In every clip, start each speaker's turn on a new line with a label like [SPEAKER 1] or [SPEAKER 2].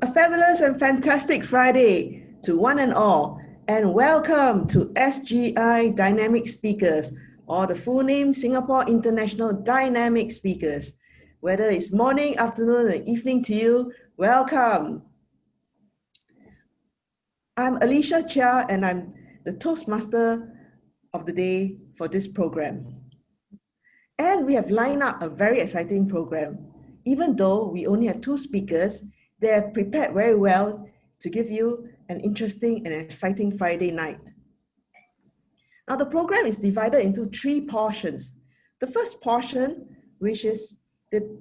[SPEAKER 1] A fabulous and fantastic Friday to one and all, and welcome to SGI Dynamic Speakers, or the full name Singapore International Dynamic Speakers. Whether it's morning, afternoon, or evening to you, welcome. I'm Alicia Chia, and I'm the Toastmaster of the day for this program. And we have lined up a very exciting program. Even though we only have two speakers, they have prepared very well to give you an interesting and exciting Friday night. Now, the program is divided into three portions. The first portion, which is the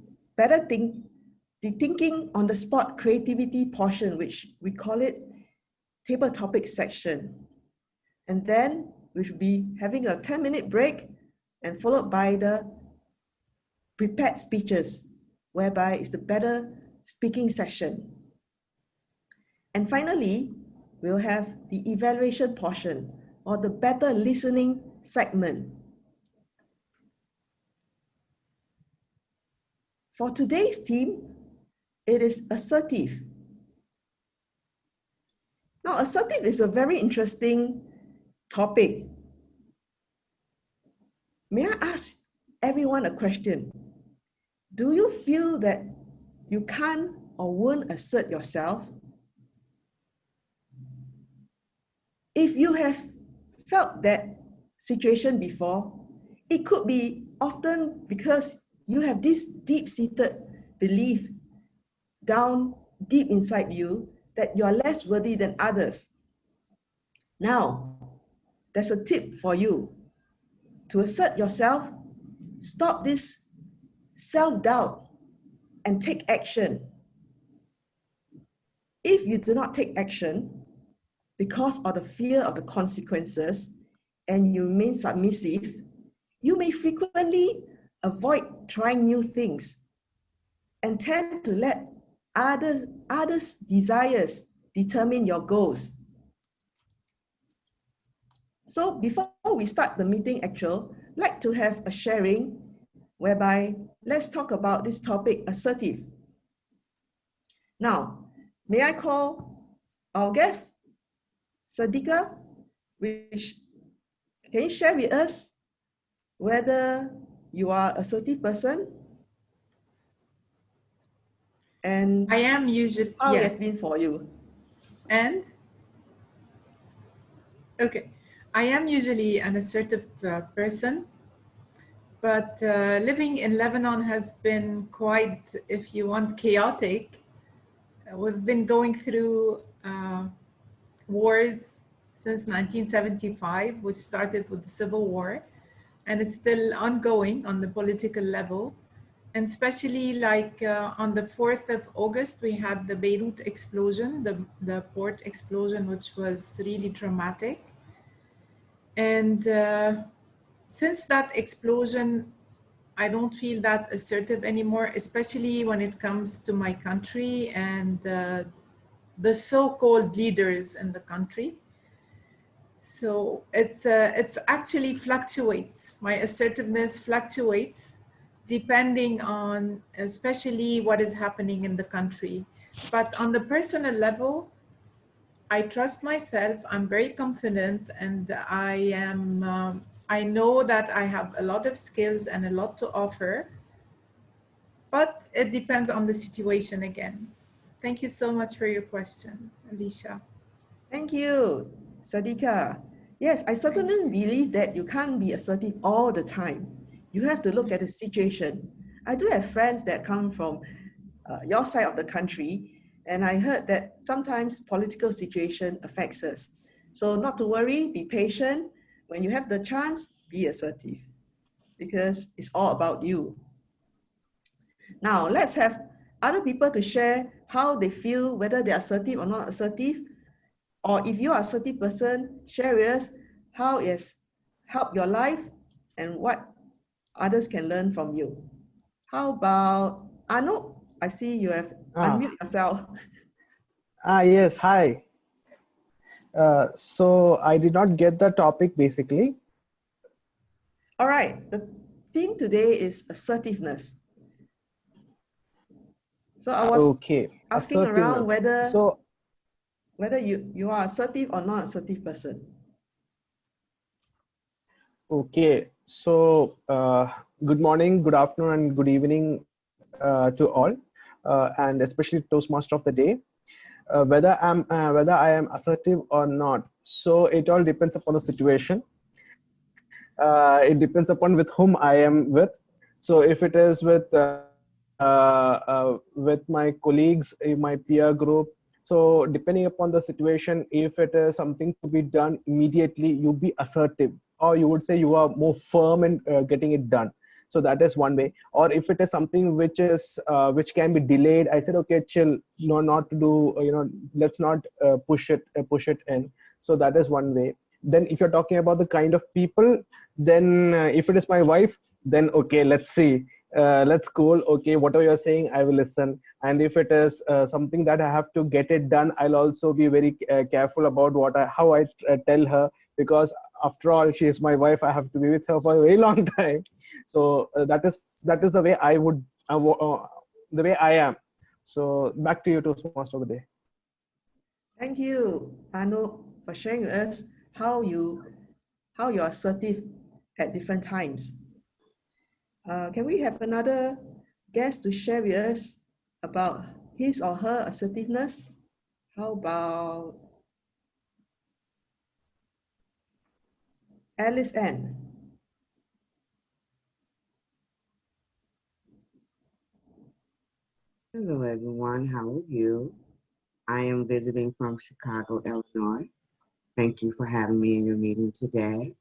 [SPEAKER 1] thinking on the spot creativity portion, which we call it table topic section. And then we should be having a 10-minute break and followed by the prepared speeches, whereby it's the better speaking session. And finally, we'll have the evaluation portion, or the better listening segment. For today's theme, it is assertive. Now, assertive is a very interesting topic. May I ask everyone a question? Do you feel that you can't or won't assert yourself? If you have felt that situation before, it could be often because you have this deep-seated belief down deep inside you that you are less worthy than others. Now, there's a tip for you. To assert yourself, stop this self-doubt and take action. If you do not take action because of the fear of the consequences and you remain submissive, you may frequently avoid trying new things and tend to let others' desires determine your goals. So before we start the meeting I'd like to have a sharing whereby let's talk about this topic, assertive. Now, may I call our guest, Sadika, can you share with us whether you are an assertive person? And
[SPEAKER 2] I am usually,
[SPEAKER 1] how it has been for you?
[SPEAKER 2] And? Okay, I am usually an assertive person, but living in Lebanon has been quite, if you want, chaotic. We've been going through wars since 1975, which started with the Civil War, and it's still ongoing on the political level. And especially like on the 4th of August, we had the Beirut explosion, the port explosion, which was really traumatic. And since that explosion, I don't feel that assertive anymore, especially when it comes to my country and the so-called leaders in the country. So it's actually fluctuates. My assertiveness fluctuates depending on especially what is happening in the country. But on the personal level, I trust myself, I'm very confident, and I know that I have a lot of skills and a lot to offer, but it depends on the situation again. Thank you so much for your question, Alicia.
[SPEAKER 1] Thank you, Sadika. Yes, I certainly believe that you can't be assertive all the time. You have to look at the situation. I do have friends that come from your side of the country, and I heard that sometimes political situation affects us. So not to worry, be patient. When you have the chance, be assertive, because it's all about you. Now, let's have other people to share how they feel, whether they're assertive or not assertive. Or if you are an assertive person, share with us how it has helped your life and what others can learn from you. How about Anu? I see you have unmute yourself.
[SPEAKER 3] Yes, hi. So I did not get the topic basically.
[SPEAKER 1] All right, the theme today is assertiveness. So I was
[SPEAKER 3] Okay,
[SPEAKER 1] asking around
[SPEAKER 3] assertiveness.
[SPEAKER 1] whether you are assertive or not assertive person.
[SPEAKER 3] Okay, good morning, good afternoon, and good evening to all, and especially Toastmaster of the day. Whether I am assertive or not, so it all depends upon the situation. It depends upon with whom I am with. So if it is with my colleagues in my peer group, so depending upon the situation, if it is something to be done immediately, you be assertive, or you would say you are more firm in getting it done. So that is one way. Or if it is something which can be delayed, I said, okay, chill, no, not to do, let's not push it in. So that is one way. Then if you're talking about the kind of people, then if it is my wife, then okay, let's see, let's cool, okay, whatever you're saying, I will listen. And if it is something that I have to get it done, I'll also be very careful about how I tell her, because after all, she is my wife, I have to be with her for a very long time. So that is the way the way I am. So back to you, Toastmaster of the day.
[SPEAKER 1] Thank you, Arno, for sharing with us how you're assertive at different times. Can we have another guest to share with us about his or her assertiveness? How about Alyce Ann?
[SPEAKER 4] Hello, everyone. How are you? I am visiting from Chicago, Illinois. Thank you for having me in your meeting today.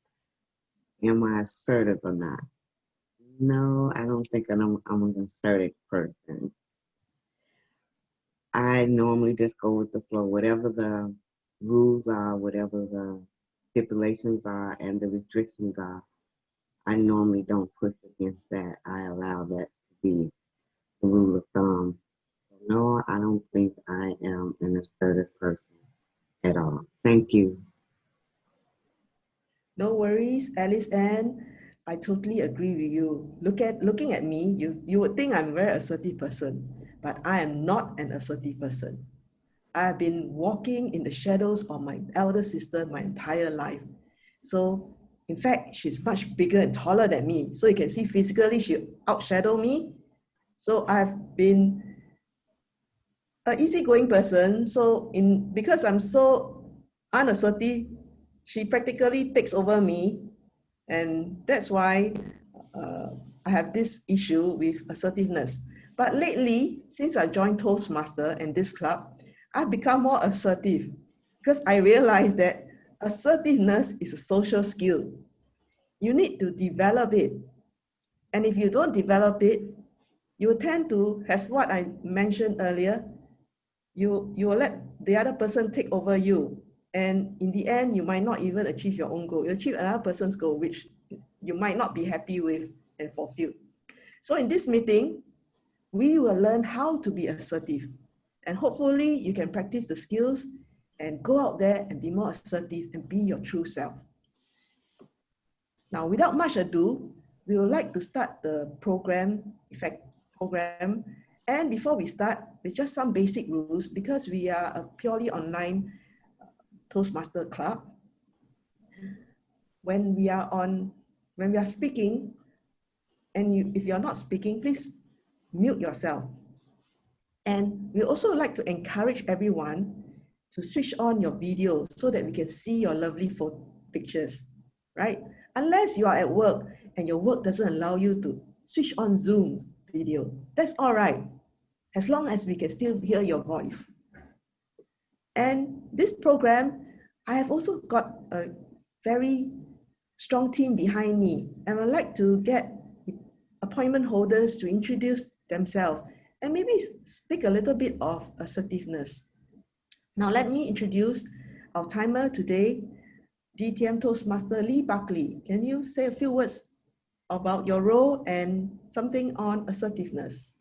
[SPEAKER 4] Am I assertive or not? No, I don't think I'm an assertive person. I normally just go with the flow, whatever the rules are, whatever the stipulations are, and the restrictions are. I normally don't push against that. I allow that to be the rule of thumb. No, I don't think I am an assertive person at all. Thank you.
[SPEAKER 1] No worries, Alyce Ann. I totally agree with you. Looking at me, you would think I'm a very assertive person, but I am not an assertive person. I've been walking in the shadows of my elder sister my entire life. So, in fact, she's much bigger and taller than me. So you can see physically she outshadow me. So I've been an easygoing person. So because I'm so unassertive, she practically takes over me, and that's why I have this issue with assertiveness. But lately, since I joined Toastmaster and this club, I've become more assertive because I realized that assertiveness is a social skill. You need to develop it. And if you don't develop it, you tend to, as what I mentioned earlier, you will let the other person take over you. And in the end, you might not even achieve your own goal. You achieve another person's goal, which you might not be happy with and fulfilled. So in this meeting, we will learn how to be assertive. And hopefully you can practice the skills and go out there and be more assertive and be your true self. Now, without much ado, we would like to start the program. And before we start, with just some basic rules, because we are a purely online Toastmaster club. When we are speaking, and if you're not speaking, please mute yourself. And we also like to encourage everyone to switch on your video so that we can see your lovely pictures, right? Unless you are at work and your work doesn't allow you to switch on Zoom video, that's all right, as long as we can still hear your voice. And this program, I have also got a very strong team behind me, and I'd like to get appointment holders to introduce themselves and maybe speak a little bit of assertiveness. Now let me introduce our timer today, DTM Toastmaster Lee Buckley. Can you say a few words about your role and something on assertiveness?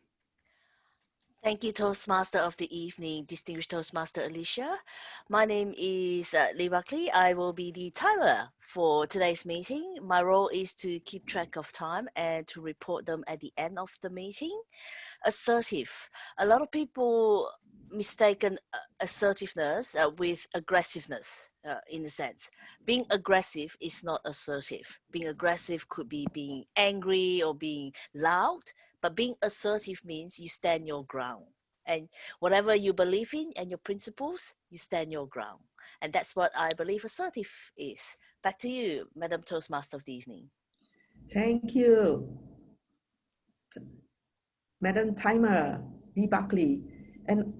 [SPEAKER 5] Thank you, Toastmaster of the evening, distinguished Toastmaster Alicia. My name is Lee Buckley. I will be the timer for today's meeting. My role is to keep track of time and to report them at the end of the meeting. Assertive. A lot of people mistaken assertiveness with aggressiveness in a sense. Being aggressive is not assertive. Being aggressive could be being angry or being loud, but being assertive means you stand your ground. And whatever you believe in and your principles, you stand your ground. And that's what I believe assertive is. Back to you, Madam Toastmaster of the evening.
[SPEAKER 1] Thank you, Madam Timer, Lee Buckley. And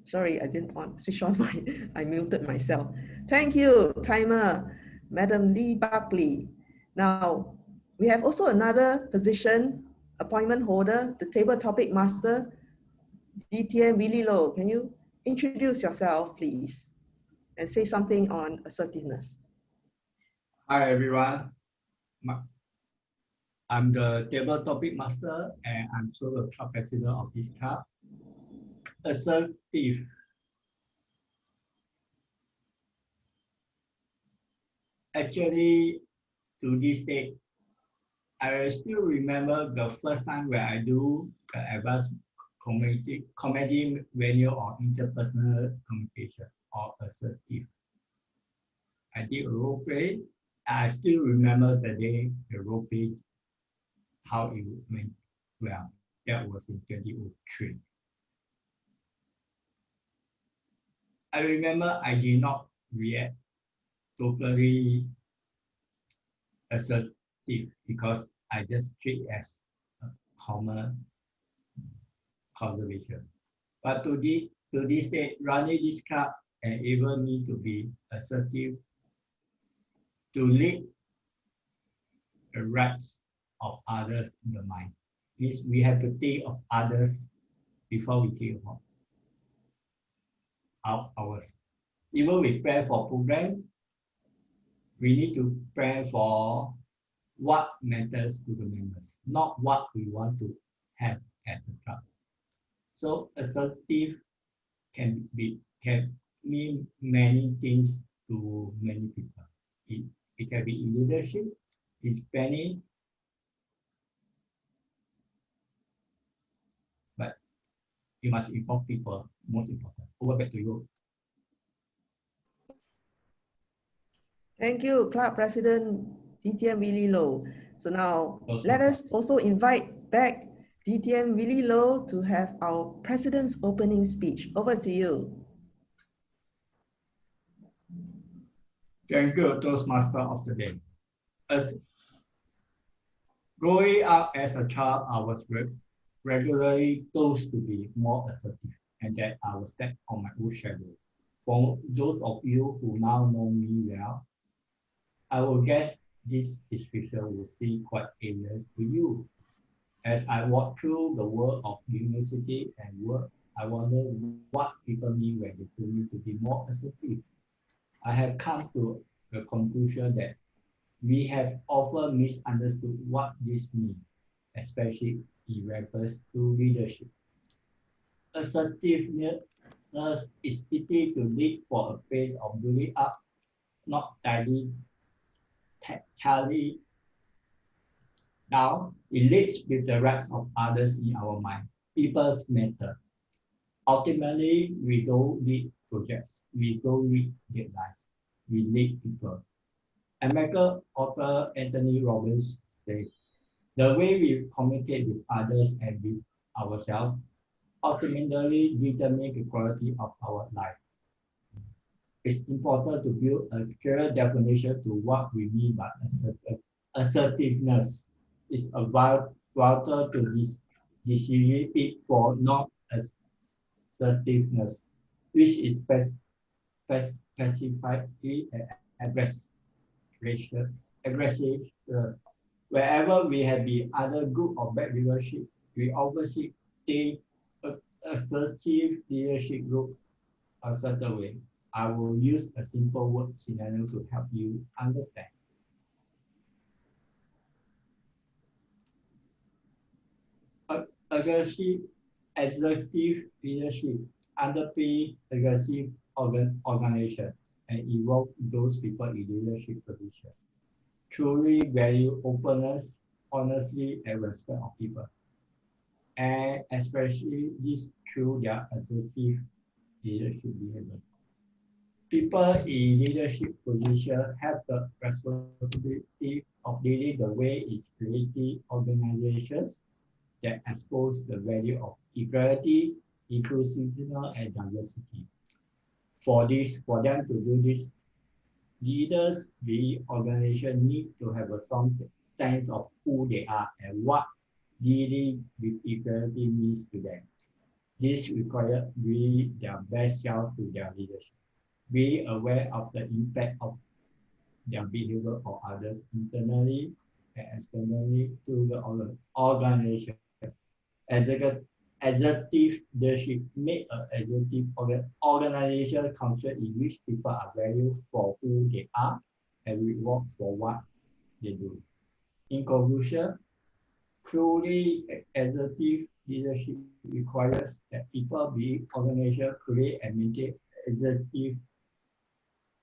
[SPEAKER 1] sorry, I didn't want to switch on I muted myself. Thank you, Timer, Madam Lee Buckley. Now, we have also another position, appointment holder, the table topic master, DTM Willie Low. Can you introduce yourself, please, and say something on assertiveness?
[SPEAKER 6] Hi, everyone. I'm the table topic master, and I'm also the club president of this club. Assertive. Actually, to this day, I still remember the first time where I do the advanced comedy venue or interpersonal communication or assertive. I did a role play. I still remember the day the role play, how it went well. That was in 2003. I remember I did not react totally assertive because I just treat it as a common conservation. But to this day, running this club enabled me to be assertive, to lead the rights of others in the mind. Means we have to think of others before we think of ours. Even we plan for program, we need to plan for what matters to the members, not what we want to have as a club. So assertive can mean many things to many people. It can be in leadership, it's planning, but you must inform people, most important. Over back to you.
[SPEAKER 1] Thank you, Club President DTM Willie Low. So now let us also invite back DTM Willie Low to have our President's opening speech. Over to you.
[SPEAKER 6] Thank you, Toastmaster of the day. As growing up as a child, I was regularly told to be more assertive, and that I will step on my own shadow. For those of you who now know me well, I will guess this description will seem quite alien to you. As I walk through the world of university and work, I wonder what people mean when they tell me to be more assertive. I have come to the conclusion that we have often misunderstood what this means, especially in reference to leadership. Assertiveness is easy to lead for a phase of building up, not tally down. It leads with the rights of others in our mind. People's matter. Ultimately, we don't lead projects. We don't lead deadlines. We lead people. American author Anthony Robbins says, the way we communicate with others and with ourselves ultimately determine the quality of our life. It's important to build a clear definition to what we mean by assertiveness. It's a vital to this distinguish for non-assertiveness, which is specifically aggressive. Wherever we have been either good or bad leadership, we obviously take assertive leadership group a certain way. I will use a simple word scenario to help you understand. Aggressive executive leadership underpin aggressive organization and evolve those people in leadership position. Truly value openness, honesty, and respect of people. And especially this through their assertive leadership behavior. People in leadership position have the responsibility of leading the way is creating organizations that expose the value of equality, inclusiveness, and diversity. For them to do this, leaders, the organization need to have a some sense of who they are and what dealing with equality means to them. This requires bring their best self to their leadership. Be aware of the impact of their behavior for others internally and externally to the organization. Executive leadership make an executive organization culture in which people are valued for who they are and reward for what they do. In conclusion, truly executive leadership requires that people be organization create and maintain executive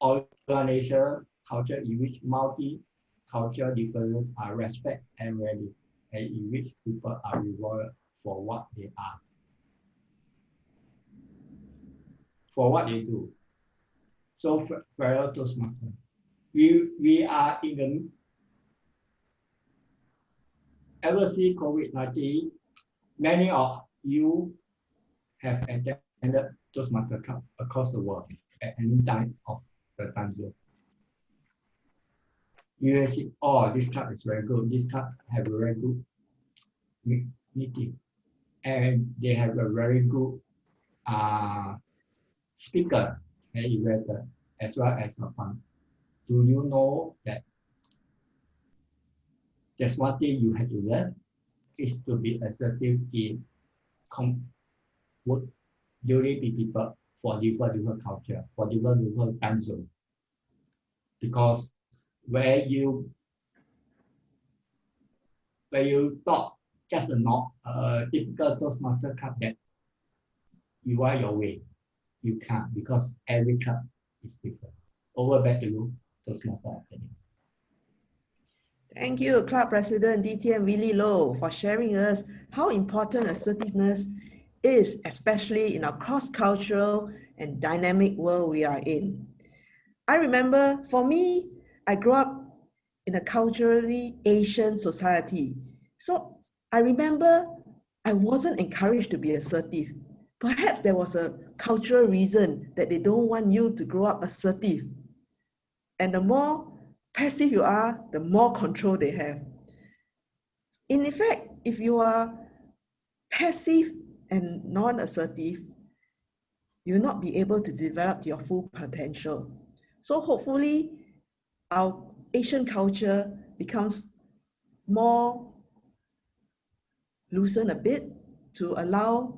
[SPEAKER 6] organization culture in which multi-cultural differences are respected and valued, and in which people are rewarded for what they are, for what they do. So, fellow Toastmasters, we are in the ever since COVID-19, many of you have attended Toastmasters Club across the world at any time of the time zone. You will see, oh, this club is very good. This club have a very good meeting, and they have a very good speaker and inventor as well as a fund. Do you know that there's one thing you have to learn is to be assertive in work during people for different culture, for different time zone. Because where you thought just a typical Toastmaster club that you are your way, you can't because every club is different. Over back to you, Toastmaster Academy.
[SPEAKER 1] Thank you, Club President DTM Willie Low, for sharing us how important assertiveness is, especially in our cross-cultural and dynamic world we are in. I remember, for me, I grew up in a culturally Asian society. So I remember I wasn't encouraged to be assertive. Perhaps there was a cultural reason that they don't want you to grow up assertive. And the more passive you are, the more control they have. In effect, if you are passive and non-assertive, you'll not be able to develop your full potential. So hopefully, our Asian culture becomes more loosened a bit to allow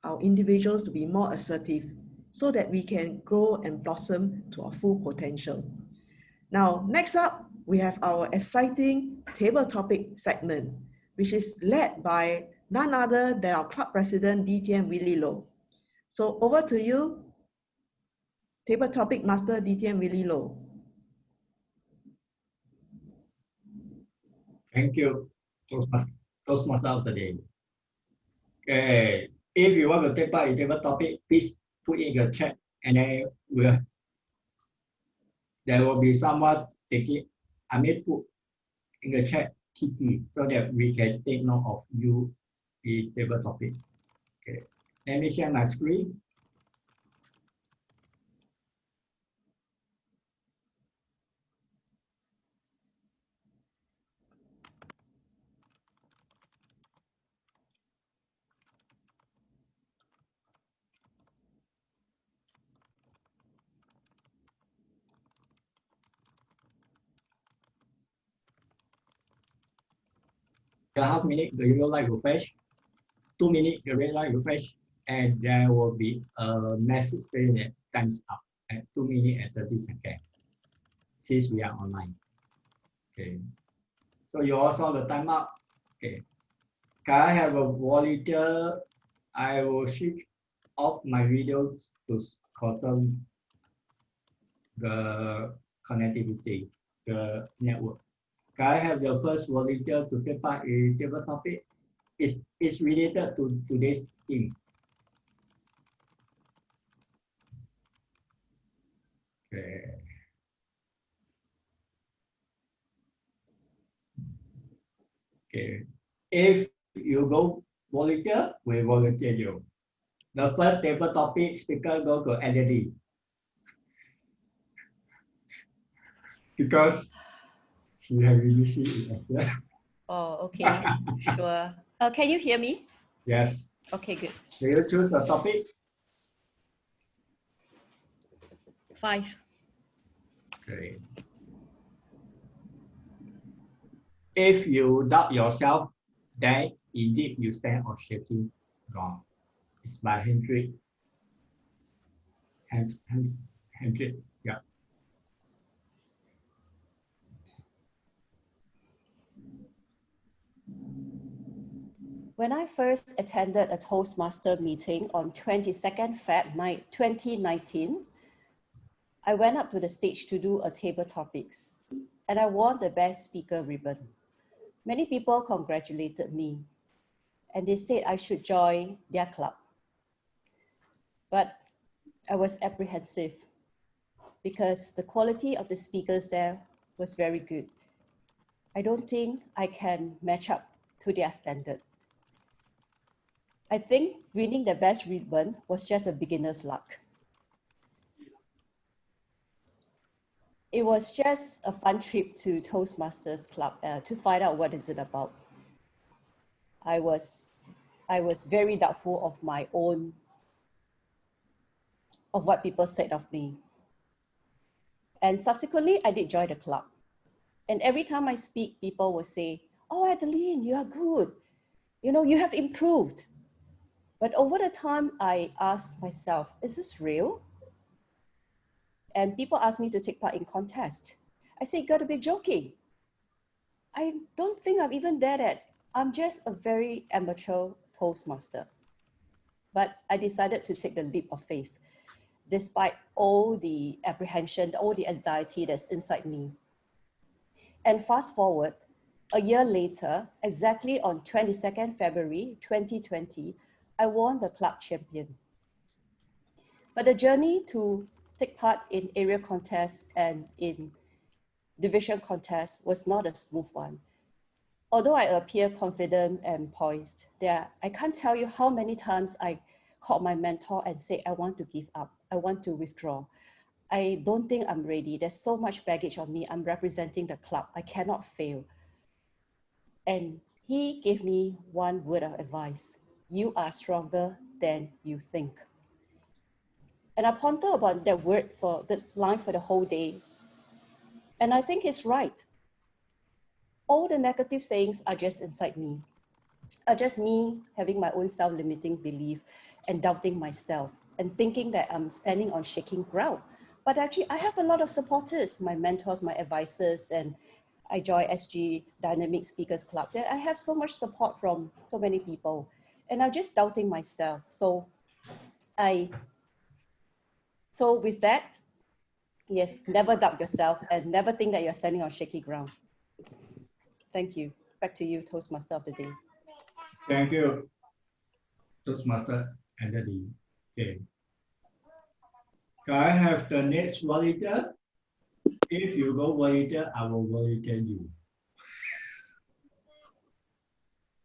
[SPEAKER 1] our individuals to be more assertive so that we can grow and blossom to our full potential. Now, next up, we have our exciting table topic segment, which is led by none other than our club president, DTM Willie Low. So over to you, table topic master, DTM Willie Low.
[SPEAKER 6] Thank you, Toastmaster of the day. Okay, if you want to take part in table topic, please put in your chat, and then there will be someone taking. I may put in the chat TT so that we can take note of you in table topic. Okay, let me share my screen. A half minute, the yellow light will flash. 2 minutes, the red light will flash, and there will be a message saying that time's up at 2 minutes and 30 seconds. Since we are online. Okay. So you all saw the time up. Okay. Can I have a volunteer I will switch off my video to concern the connectivity, the network. Can I have the first volunteer to take part in table topic? It's related to today's theme. Okay. Okay. If you go volunteer, we volunteer you. The first table topic speaker go to Elodie. Because she has really seen it as well.
[SPEAKER 7] Oh, okay, sure. Can you hear me?
[SPEAKER 6] Yes.
[SPEAKER 7] Okay, good.
[SPEAKER 6] Do you choose a topic?
[SPEAKER 7] 5.
[SPEAKER 6] Okay. If you doubt yourself, then indeed you stand on shaking ground. It's by Hendrik. Hendrik. Yeah.
[SPEAKER 7] When I first attended a Toastmaster meeting on 22nd Feb 2019, I went up to the stage to do a table topics, and I won the best speaker ribbon. Many people congratulated me, and they said I should join their club. But I was apprehensive because the quality of the speakers there was very good. I don't think I can match up to their standard. I think winning the best ribbon was just a beginner's luck. It was just a fun trip to Toastmasters Club to find out what is it about. I was very doubtful of my own, of what people said of me. And subsequently, I did join the club. And every time I speak, people will say, "Oh, Adeline, you are good. You know, you have improved." But over the time, I asked myself, is this real? And people ask me to take part in contests. I say, you gotta be joking. I don't think I'm even there yet. I'm just a very amateur Toastmaster. But I decided to take the leap of faith, despite all the apprehension, all the anxiety that's inside me. And fast forward, a year later, exactly on 22nd February 2020, I won the club champion. But the journey to take part in area contests and in division contests was not a smooth one. Although I appear confident and poised, I can't tell you how many times I called my mentor and said, I want to give up. I want to withdraw. I don't think I'm ready. There's so much baggage on me. I'm representing the club. I cannot fail. And he gave me one word of advice. You are stronger than you think. And I pondered about that word for the line for the whole day. And I think he's right. All the negative sayings are just inside me, are just me having my own self-limiting belief and doubting myself and thinking that I'm standing on shaking ground. But actually, I have a lot of supporters, my mentors, my advisors, and I joined SG Dynamic Speakers Club. I have so much support from so many people, and I'm just doubting myself. So with that, yes, never doubt yourself and never think that you're standing on shaky ground. Thank you. Back to you, Toastmaster of the day.
[SPEAKER 6] Thank you, Toastmaster Elodie. Okay. Can I have the next volunteer? If you go volunteer, I will volunteer you.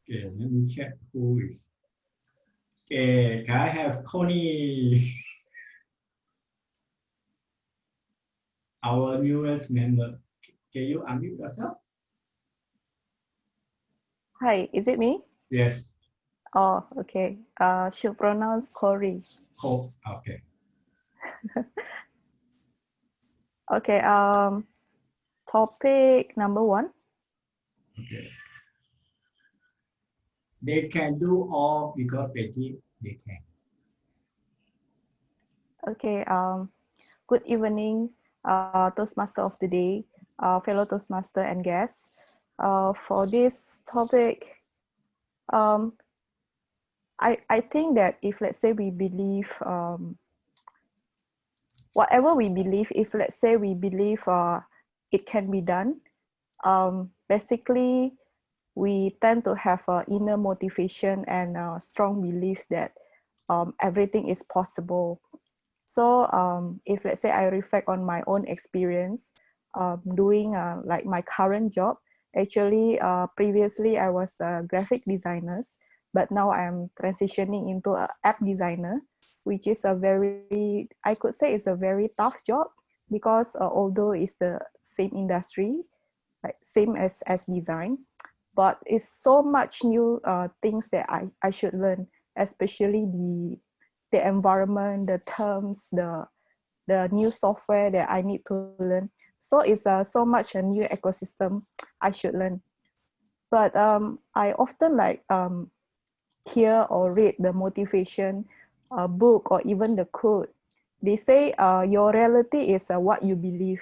[SPEAKER 6] Okay, let me check who is. Okay, can I have Connie? Our newest member. Can you unmute yourself?
[SPEAKER 8] Hi, is it me?
[SPEAKER 6] Yes.
[SPEAKER 8] Oh, okay. She'll pronounce Corey.
[SPEAKER 6] Oh, okay.
[SPEAKER 8] Okay. Topic number 1.
[SPEAKER 6] Okay. They can do all because they think they can.
[SPEAKER 8] Okay. Good evening, Toastmaster of the day, fellow Toastmaster and guests. For this topic, I think that if let's say we believe whatever we believe, if let's say we believe it can be done, basically we tend to have inner motivation and strong belief that everything is possible. So if let's say I reflect on my own experience doing like my current job, actually previously I was a graphic designer, but now I'm transitioning into an app designer, which is a very, I could say it's a very tough job because although it's the same industry, like same as design, but it's so much new things that I should learn, especially the environment, the terms, the new software that I need to learn. So it's so much a new ecosystem I should learn. But I often like hear or read the motivation book or even the quote. They say your reality is what you believe.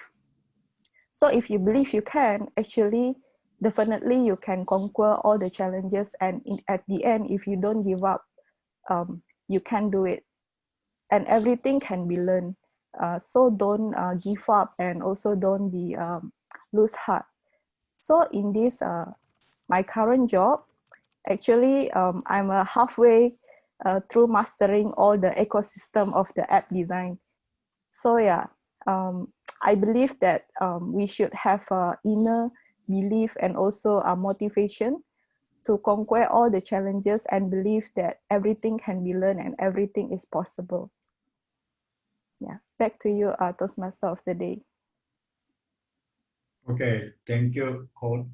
[SPEAKER 8] So if you believe you can, actually, definitely you can conquer all the challenges. And at the end, if you don't give up, you can do it. And everything can be learned. So don't give up, and also don't be lose heart. So in this my current job, actually I'm halfway through mastering all the ecosystem of the app design. So yeah, I believe that we should have inner belief and also motivation to conquer all the challenges and believe that everything can be learned and everything is possible. Yeah, back to you, Toastmaster of the day.
[SPEAKER 6] Okay, thank you,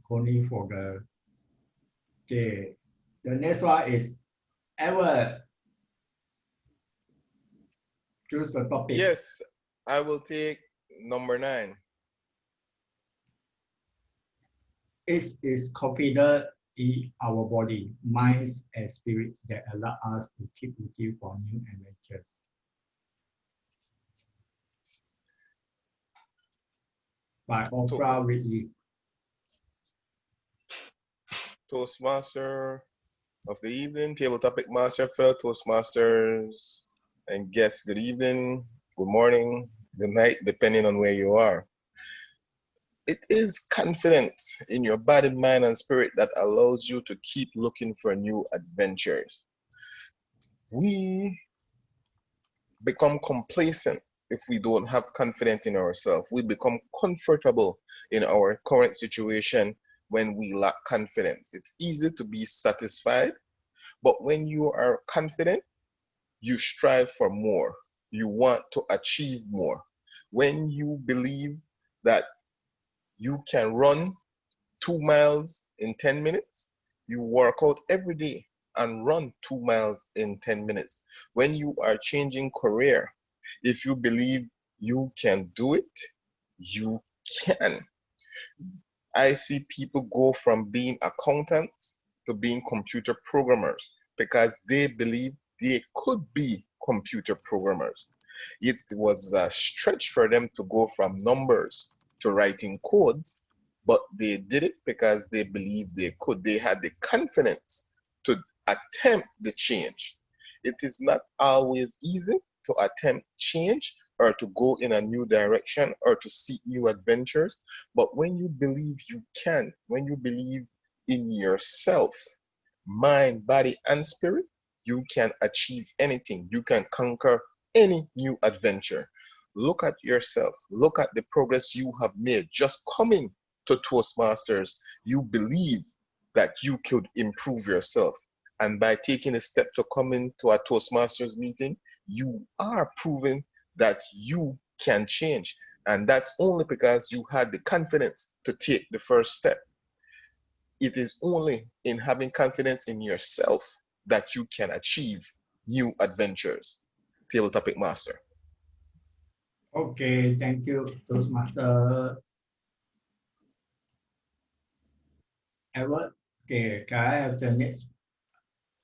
[SPEAKER 6] Connie, for the. Okay, the next one is Ever. Choose the topic.
[SPEAKER 9] Yes, I will take number 9.
[SPEAKER 6] It is confident in our body, minds, and spirit that allow us to keep looking for new adventures. By Oprah Whitney.
[SPEAKER 9] Toastmaster of the evening, table topic master, fellow Toastmasters and guests, good evening, good morning, good night, depending on where you are. It is confidence in your body, mind, and spirit that allows you to keep looking for new adventures. We become complacent if we don't have confidence in ourselves. We become comfortable in our current situation when we lack confidence. It's easy to be satisfied, but when you are confident, you strive for more. You want to achieve more. When you believe that you can run 2 miles in 10 minutes, you work out every day and run 2 miles in 10 minutes. When you are changing career, if you believe you can do it, you can. I see people go from being accountants to being computer programmers because they believe they could be computer programmers. It was a stretch for them to go from numbers to writing codes, but they did it because they believed they could. They had the confidence to attempt the change. It is not always easy to attempt change or to go in a new direction or to seek new adventures. But when you believe you can, when you believe in yourself, mind, body, and spirit, you can achieve anything. You can conquer any new adventure. Look at yourself. Look at the progress you have made just coming to Toastmasters. You believe that you could improve yourself. And by taking a step to come into a Toastmasters meeting, you are proving that you can change. And that's only because you had the confidence to take the first step. It is only in having confidence in yourself that you can achieve new adventures. Table topic master.
[SPEAKER 6] Okay, thank you, Toastmaster. Edward. Okay, can I have the next?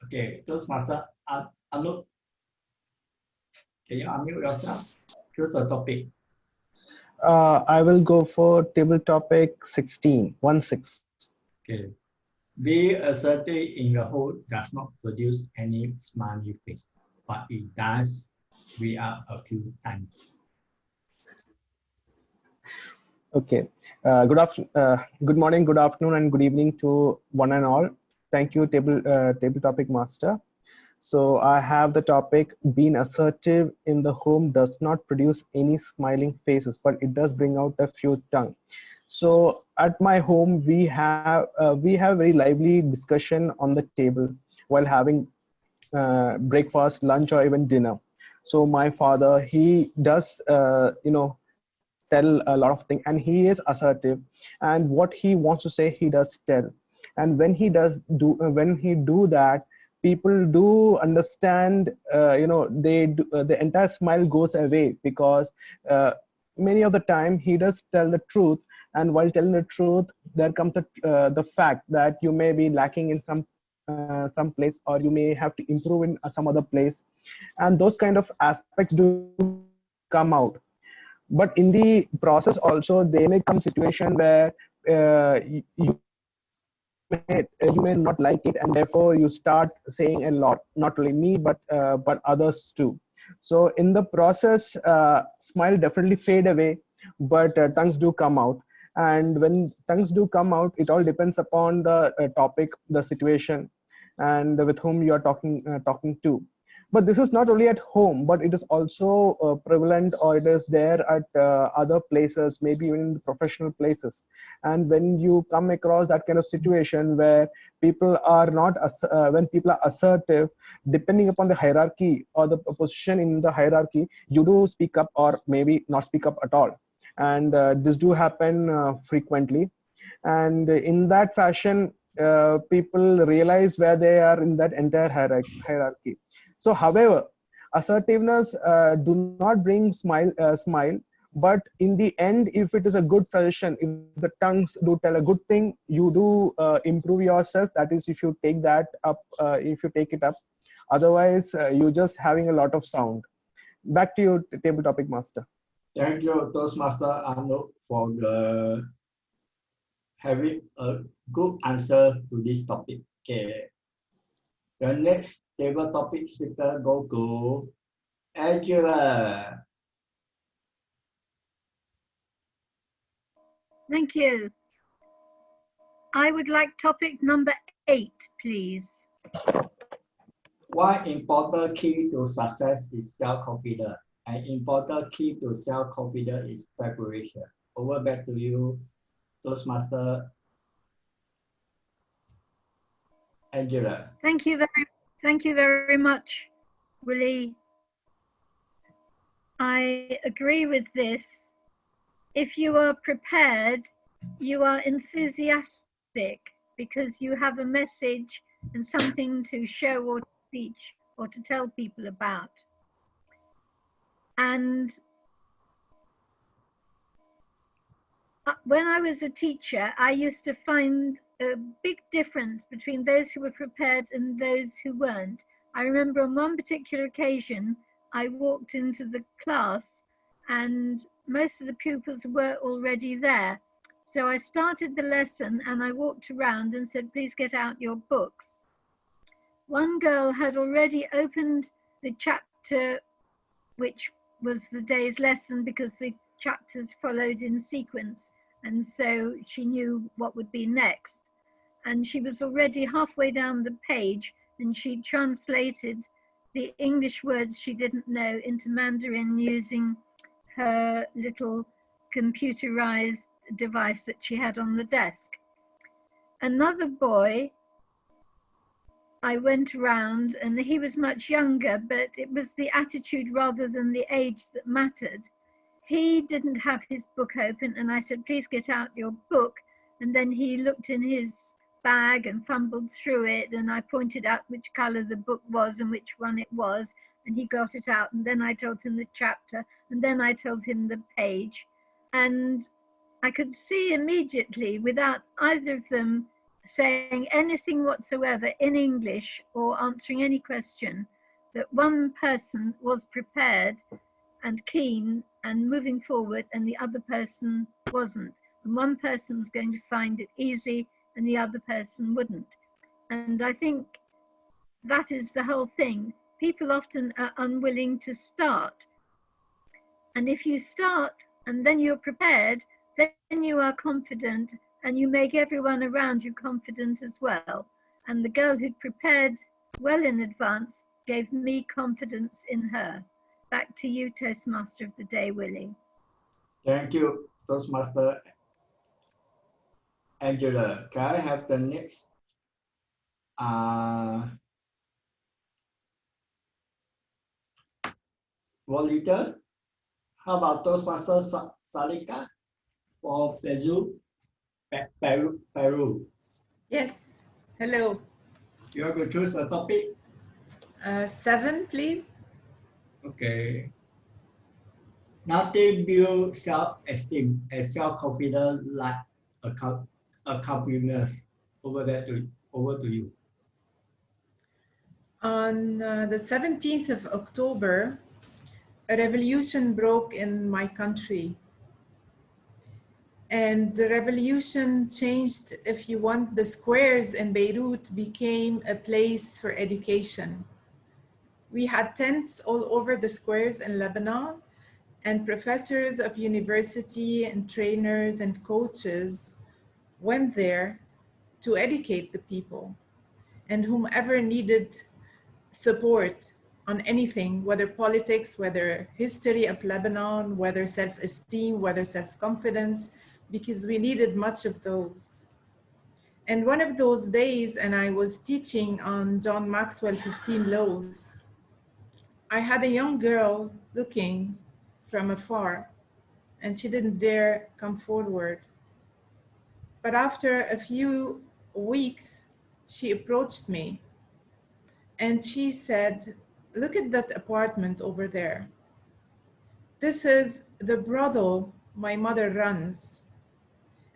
[SPEAKER 6] Okay, Toastmaster Anup. Can you unmute yourself? Choose a topic.
[SPEAKER 3] I will go for table topic 16, 1-6.
[SPEAKER 6] Okay. Being assertive in the whole does not produce any smiley face, but it does react a few times.
[SPEAKER 3] Okay. Good morning, good afternoon, and good evening to one and all. Thank you, table topic master. So I have the topic: being assertive in the home does not produce any smiling faces, but it does bring out a few tongue. So at my home, we have very lively discussion on the table while having breakfast, lunch, or even dinner. So my father, he does, tell a lot of things, and he is assertive, and what he wants to say, he does tell. And when he do that, people do understand. The entire smile goes away because many of the time he does tell the truth. And while telling the truth, there comes the fact that you may be lacking in some place, or you may have to improve in some other place, and those kind of aspects do come out. But in the process also, there may come situation where you may not like it, and therefore you start saying a lot, not only me but others too. So in the process, smile definitely fade away, but tongues do come out. And when tongues do come out, it all depends upon the topic, the situation, and with whom you are talking to. But this is not only at home, but it is also prevalent, or it is there at other places, maybe even in the professional places. And when you come across that kind of situation where people are not when people are assertive, depending upon the hierarchy or the position in the hierarchy, you do speak up or maybe not speak up at all. And this do happen frequently. And in that fashion, people realize where they are in that entire hierarchy. So however, assertiveness do not bring smile, but in the end, if it is a good suggestion, if the tongues do tell a good thing, you do improve yourself. That is, if you take that up, if you take it up. Otherwise, you're just having a lot of sound. Back to you, table topic master.
[SPEAKER 6] Thank you, Toastmaster Arnold, for having a good answer to this topic. Okay. The next table topic speaker go to Angela.
[SPEAKER 10] Thank you. I would like topic number 8, please.
[SPEAKER 6] One important key to success is self-confidence. An important key to self-confidence is preparation. Over back to you, Toastmaster Angela.
[SPEAKER 10] Thank you very much, Willie. I agree with this. If you are prepared, you are enthusiastic because you have a message and something to show or teach or to tell people about. And when I was a teacher, I used to find a big difference between those who were prepared and those who weren't. I remember on one particular occasion, I walked into the class and most of the pupils were already there. So I started the lesson and I walked around and said, please get out your books. One girl had already opened the chapter, which was the day's lesson, because the chapters followed in sequence. And so she knew what would be next. And she was already halfway down the page and she translated the English words she didn't know into Mandarin using her little computerized device that she had on the desk. Another boy, I went around and he was much younger, but it was the attitude rather than the age that mattered. He didn't have his book open and I said, please get out your book. And then he looked in his bag and fumbled through it, and I pointed out which color the book was and which one it was, and he got it out, and then I told him the chapter, and then I told him the page. And I could see immediately, without either of them saying anything whatsoever in English or answering any question, that one person was prepared and keen and moving forward, and the other person wasn't. And one person was going to find it easy and the other person wouldn't. And I think that is the whole thing. People often are unwilling to start. And if you start and then you're prepared, then you are confident and you make everyone around you confident as well. And the girl who'd prepared well in advance gave me confidence in her. Back to you, Toastmaster of the Day, Willie.
[SPEAKER 6] Thank you, Toastmaster Angela. Can I have the next volunteer? How about Toastmaster Sarika for Peru?
[SPEAKER 2] Yes, hello.
[SPEAKER 6] You have to choose a topic.
[SPEAKER 2] 7, please.
[SPEAKER 6] Okay. Nothing builds self-esteem and self-confidence like accomplishments. Over to you.
[SPEAKER 2] On the 17th of October, a revolution broke in my country. And the revolution changed, if you want, the squares in Beirut became a place for education. We had tents all over the squares in Lebanon, and professors of university and trainers and coaches went there to educate the people. And whomever needed support on anything, whether politics, whether history of Lebanon, whether self-esteem, whether self-confidence, because we needed much of those. And one of those days, and I was teaching on John Maxwell 15 Laws, I had a young girl looking from afar, and she didn't dare come forward. But after a few weeks, she approached me and she said, "Look at that apartment over there. This is the brothel my mother runs.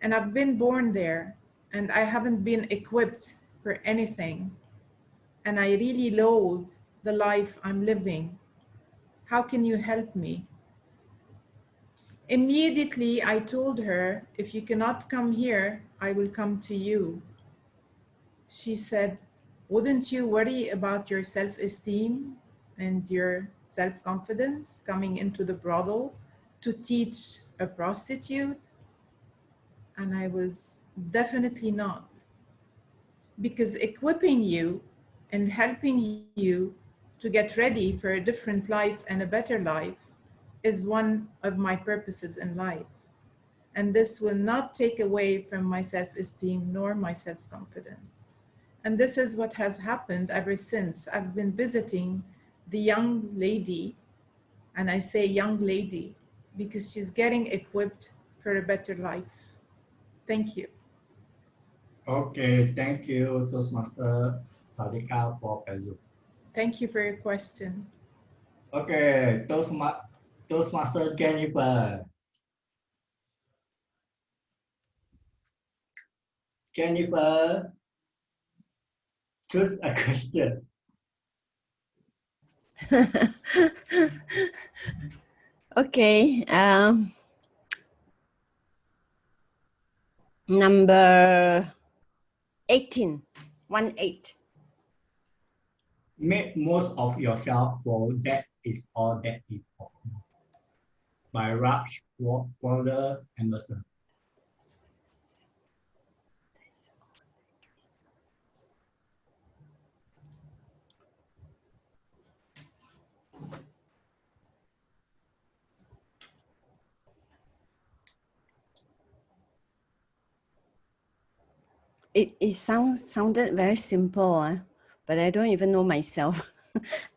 [SPEAKER 2] And I've been born there and I haven't been equipped for anything. And I really loathe the life I'm living. How can you help me?" Immediately, I told her, "If you cannot come here, I will come to you." She said, "Wouldn't you worry about your self-esteem and your self-confidence coming into the brothel to teach a prostitute?" And I was definitely not. Because equipping you and helping you to get ready for a different life and a better life is one of my purposes in life. And this will not take away from my self-esteem nor my self-confidence. And this is what has happened ever since. I've been visiting the young lady, and I say young lady because she's getting equipped for a better life. Thank you.
[SPEAKER 6] Okay, thank you, Toastmaster Sarika for Peru.
[SPEAKER 2] Thank you for your question.
[SPEAKER 6] Okay, Toastmaster Jennifer. Jennifer, choose a question.
[SPEAKER 11] Okay. Number 18. 1-8.
[SPEAKER 6] Make most of yourself, for that is all that is possible. By Ralph Waldo Emerson.
[SPEAKER 11] It sounded very simple, but I don't even know myself.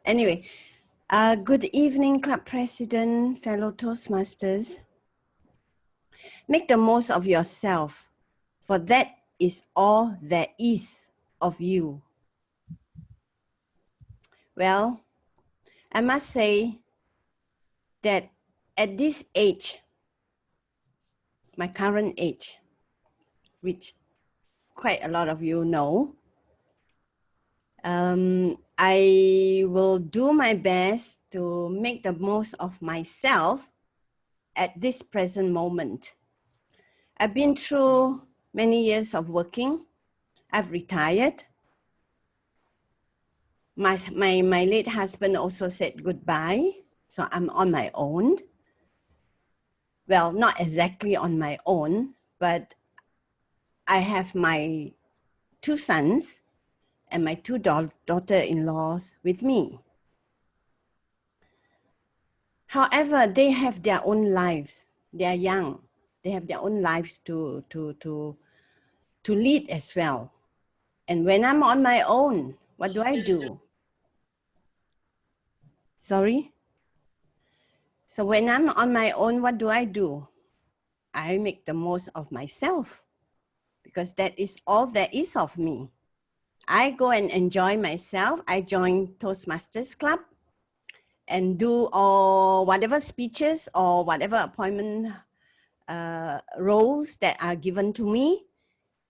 [SPEAKER 11] Anyway, good evening, Club President, fellow Toastmasters. Make the most of yourself, for that is all there is of you. Well, I must say that at this age, my current age, which quite a lot of you know, I will do my best to make the most of myself at this present moment. I've been through many years of working I've retired. My late husband also said goodbye, so I'm on my own. Well, not exactly on my own, but I have my 2 sons and my 2 daughter-in-laws with me. However, they have their own lives. They are young. They have their own lives to lead as well. And when I'm on my own, what do I do? Sorry? So when I'm on my own, what do? I make the most of myself because that is all there is of me. I go and enjoy myself. I join Toastmasters Club and do all whatever speeches or whatever appointment roles that are given to me.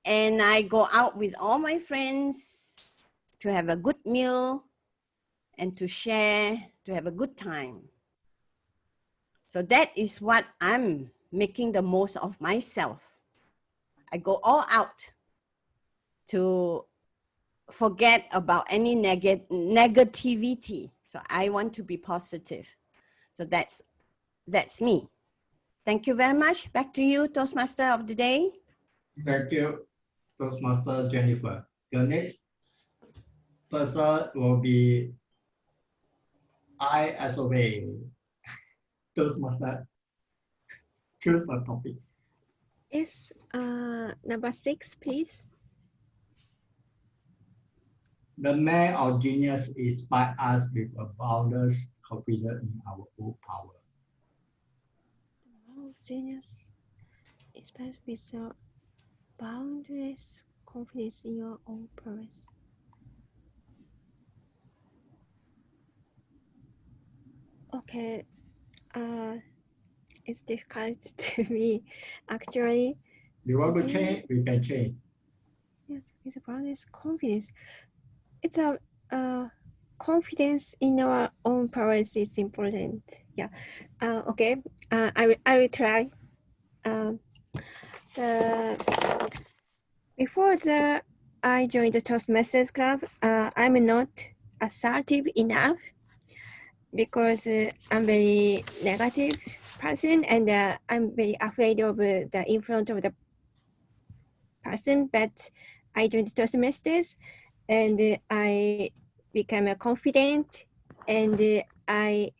[SPEAKER 11] And I go out with all my friends to have a good meal and to share, to have a good time. So that is what I'm making the most of myself. I go all out to forget about any negativity. So I want to be positive. So that's me. Thank you very much. Back to you, Toastmaster of the day.
[SPEAKER 6] Thank you, Toastmaster Jennifer. The next person will be I as a way. Toastmaster, choose a topic.
[SPEAKER 12] Yes, number 6, please.
[SPEAKER 6] The man of genius inspires us with a boundless confidence in our own power.
[SPEAKER 12] The man of genius inspires with a boundless confidence in your own powers. Okay, it's difficult to me actually.
[SPEAKER 6] You want to change? We can change.
[SPEAKER 12] Yes, with a boundless confidence. It's a confidence in our own powers is important. Yeah. Okay. I will try. Before I joined the Toastmasters Club, I'm not assertive enough because I'm very negative person and I'm very afraid of the in front of the person. But I joined Toastmasters and I became confident and I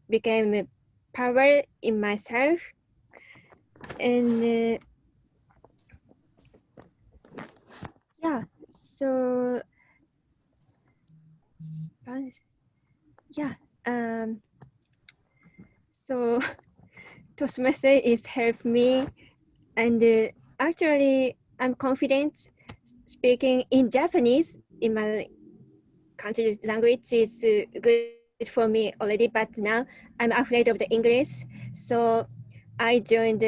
[SPEAKER 12] became power in myself and yeah, so yeah, so Toastmasters is helped me and actually I'm confident speaking in Japanese in my country's language is good for me already, but now I'm afraid of the English. So I joined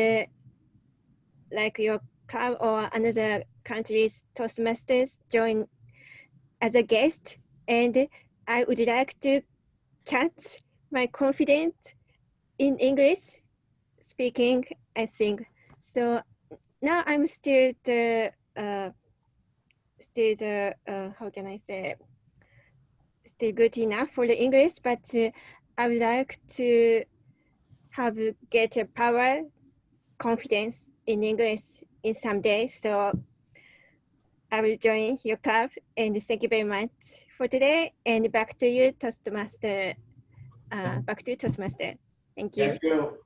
[SPEAKER 12] like your club or another country's Toastmasters, join as a guest, and I would like to catch my confidence in English speaking, I think. So now I'm still the how can I say, still good enough for the English, but I would like to get a power confidence in English in some days. So I will join your club and thank you very much for today. And back to you, Toastmaster. Back to you, Toastmaster. Thank you.
[SPEAKER 6] Thank you.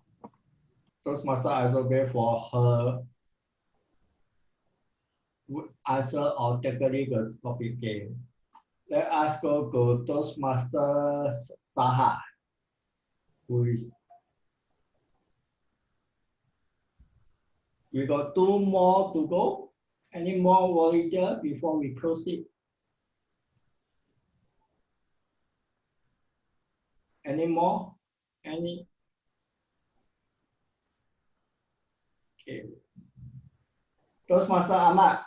[SPEAKER 6] Toastmaster Isabel for her answer on technical topic game. Let us go to Toastmaster Saha, who is. We got 2 more to go. Any more volunteer before we close it? Any more? Any? Okay. Toastmaster Ahmad.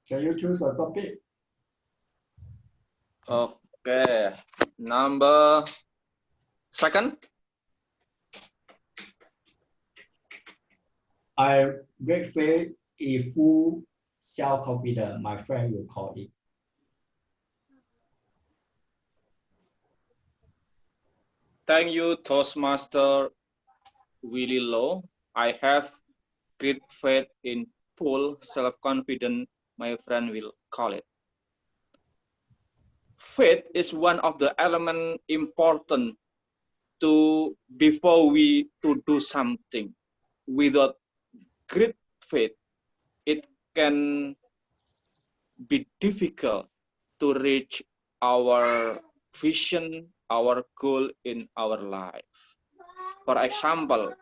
[SPEAKER 6] Can you choose a topic?
[SPEAKER 13] Okay, number 2nd.
[SPEAKER 6] I great faith is full self-confidence, my friend will call it.
[SPEAKER 13] Thank you, Toastmaster Willie Low. I have great faith in full self-confidence, my friend will call it. Faith is one of the elements important to before we to do something. Without great faith, it can be difficult to reach our vision, our goal in our life. For example,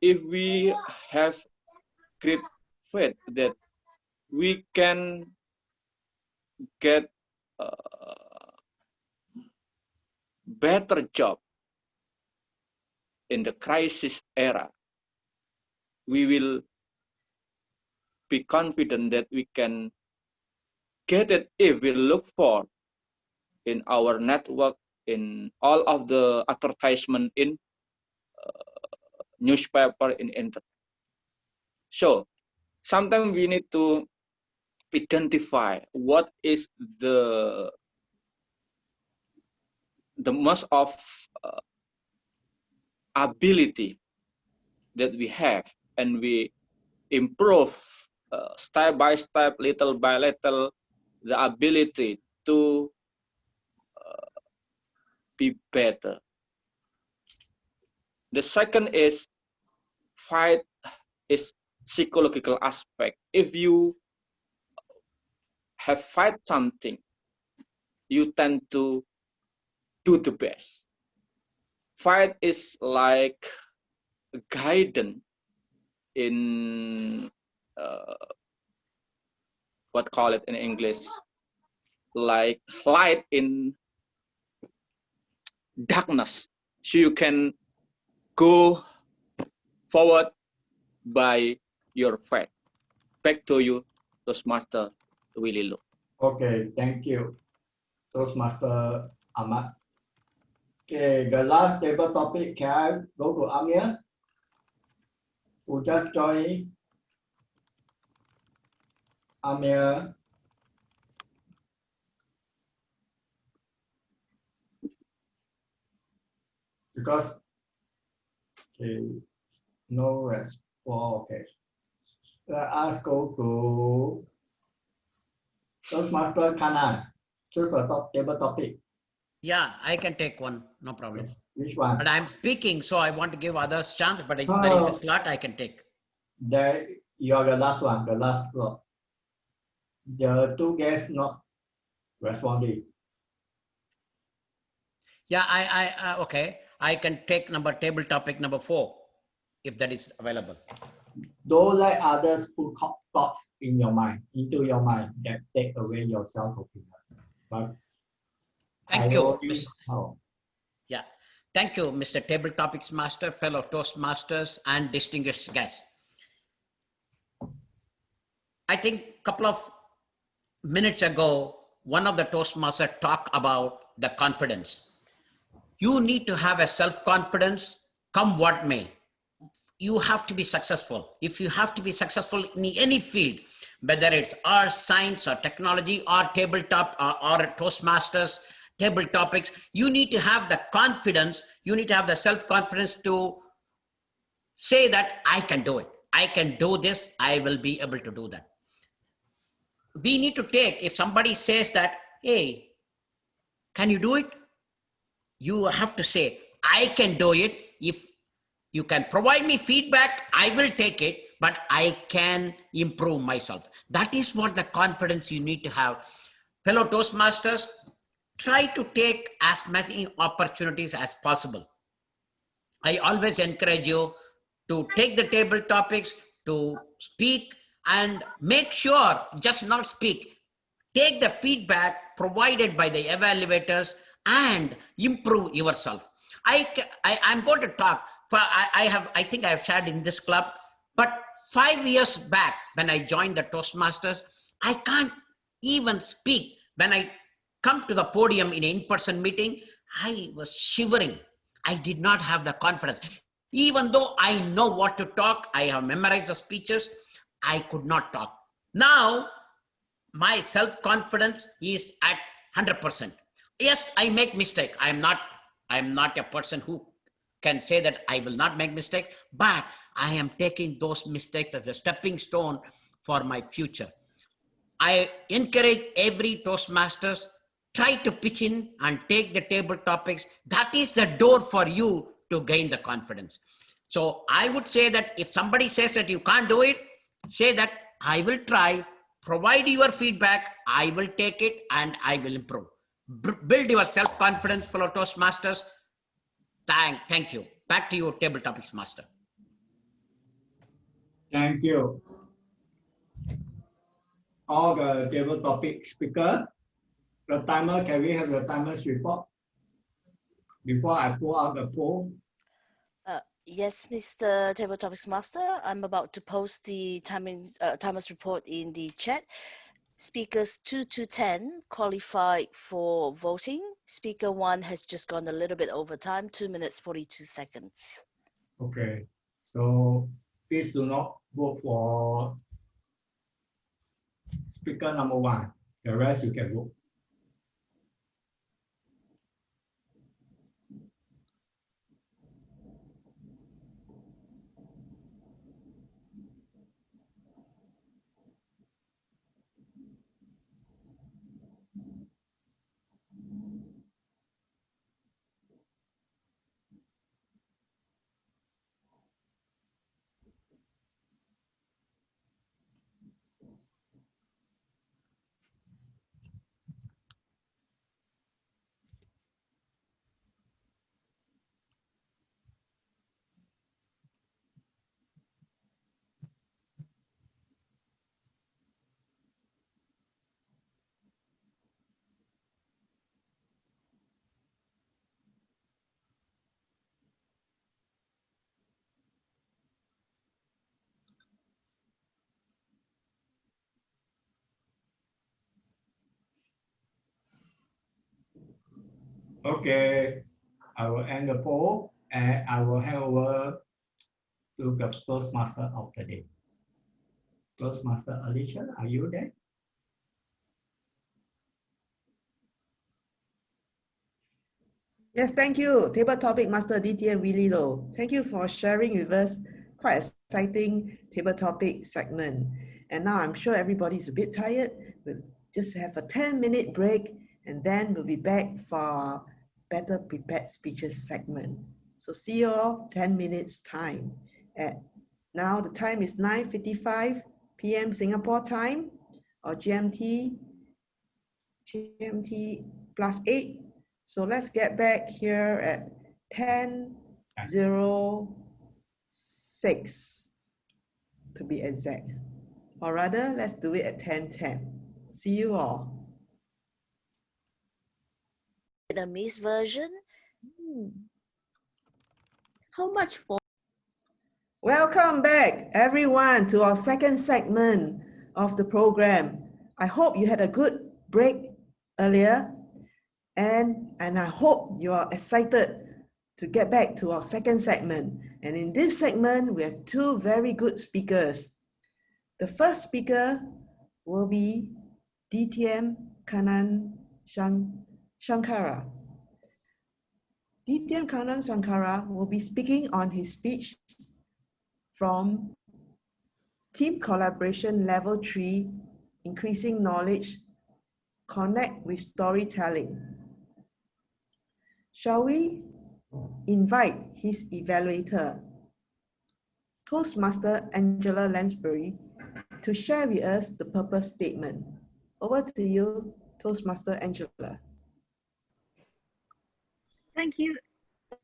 [SPEAKER 13] if we have great faith that we can get a better job in the crisis era, we will be confident that we can get it if we look for in our network, in all of the advertisement in newspaper, in internet. So sometimes we need to identify what is the most of ability that we have, and we improve step by step, little by little, the ability to be better. The second is fight is psychological aspect. If you have fight something, you tend to do the best. Fight is like guidance in what call it in English, like light in darkness, so you can go forward by your faith. Back to you, Toastmaster Willie Low.
[SPEAKER 6] Okay, thank you, Toastmaster Ahmad. Okay, the last table topic, can I go to Amir, who just joined? Amir. Because, okay, no response. Okay. Let us go to Toastmaster Kanan. Choose a table topic.
[SPEAKER 14] Yeah, I can take one, no problem.
[SPEAKER 6] Yes. Which one?
[SPEAKER 14] But I'm speaking, so I want to give others chance, but if there is a slot, I can take.
[SPEAKER 6] There, you are the last one, the last slot. The two guests not responding.
[SPEAKER 14] Yeah, okay. I can take table topic number 4, if that is available.
[SPEAKER 6] Don't let others put thoughts in your mind, into your mind, that take away your self-confidence. But
[SPEAKER 14] thank you.
[SPEAKER 6] Yeah.
[SPEAKER 14] Thank you, Mr. Table Topics Master, fellow Toastmasters, and distinguished guests. I think a couple of minutes ago, one of the Toastmasters talked about the confidence. You need to have a self-confidence, come what may. You have to be successful. If you have to be successful in any field, whether it's arts, science, or technology, or tabletop, or Toastmasters, table topics, you need to have the confidence, you need to have the self-confidence to say that I can do it. I can do this, I will be able to do that. We need to take, if somebody says that, hey, can you do it? You have to say, I can do it. If you can provide me feedback, I will take it, but I can improve myself. That is what the confidence you need to have. Fellow Toastmasters, try to take as many opportunities as possible. I always encourage you to take the table topics, to speak, and make sure, just not speak, take the feedback provided by the evaluators and improve yourself. I'm going to talk, I think I have shared in this club, but 5 years back when I joined the Toastmasters, I can't even speak. When I come to the podium in an in-person meeting, I was shivering. I did not have the confidence. Even though I know what to talk, I have memorized the speeches, I could not talk. Now, my self-confidence is at 100%. Yes, I make mistake. I'm not a person who can say that I will not make mistake, but I am taking those mistakes as a stepping stone for my future. I encourage every Toastmasters, try to pitch in and take the table topics. That is the door for you to gain the confidence. So I would say that if somebody says that you can't do it, say that I will try, provide your feedback, I will take it and I will improve. Build your self-confidence, fellow Toastmasters. Thank you. Back to you, table topics master.
[SPEAKER 6] Thank you. All the table topic speaker, the timer, can we have the timer's report before I pull out the poll?
[SPEAKER 5] Yes, Mr. Table Topics Master, I'm about to post the timer's report in the chat. Speakers 2 to 10 qualified for voting. Speaker 1 has just gone a little bit over time, 2 minutes 42 seconds.
[SPEAKER 6] Okay, so please do not vote for speaker number 1. The rest you can vote. Okay, I will end the poll and I will hand over to the Toastmaster of the day. Toastmaster Alicia, are you there?
[SPEAKER 1] Yes, thank you, Table Topic Master DTM Willie Low. Thank you for sharing with us quite exciting table topic segment. And now I'm sure everybody's a bit tired. We'll just have a 10-minute break and then we'll be back for better prepared speeches segment. So see you all 10 minutes time. Now the time is 9:55 p.m. Singapore time or GMT +8. So let's get back here at 10:06 to be exact. Or rather, let's do it at 10:10. See you all.
[SPEAKER 5] Vietnamese version.
[SPEAKER 8] How much for?
[SPEAKER 1] Welcome back, everyone, to our second segment of the program. I hope you had a good break earlier, and I hope you are excited to get back to our second segment. And in this segment, we have two very good speakers. The first speaker will be DTM Kanan Shankara. DTM Kanan Shankara will be speaking on his speech from Team Collaboration Level 3, Increasing Knowledge, Connect with Storytelling. Shall we invite his evaluator, Toastmaster Angela Lansbury, to share with us the purpose statement. Over to you, Toastmaster Angela.
[SPEAKER 10] Thank you,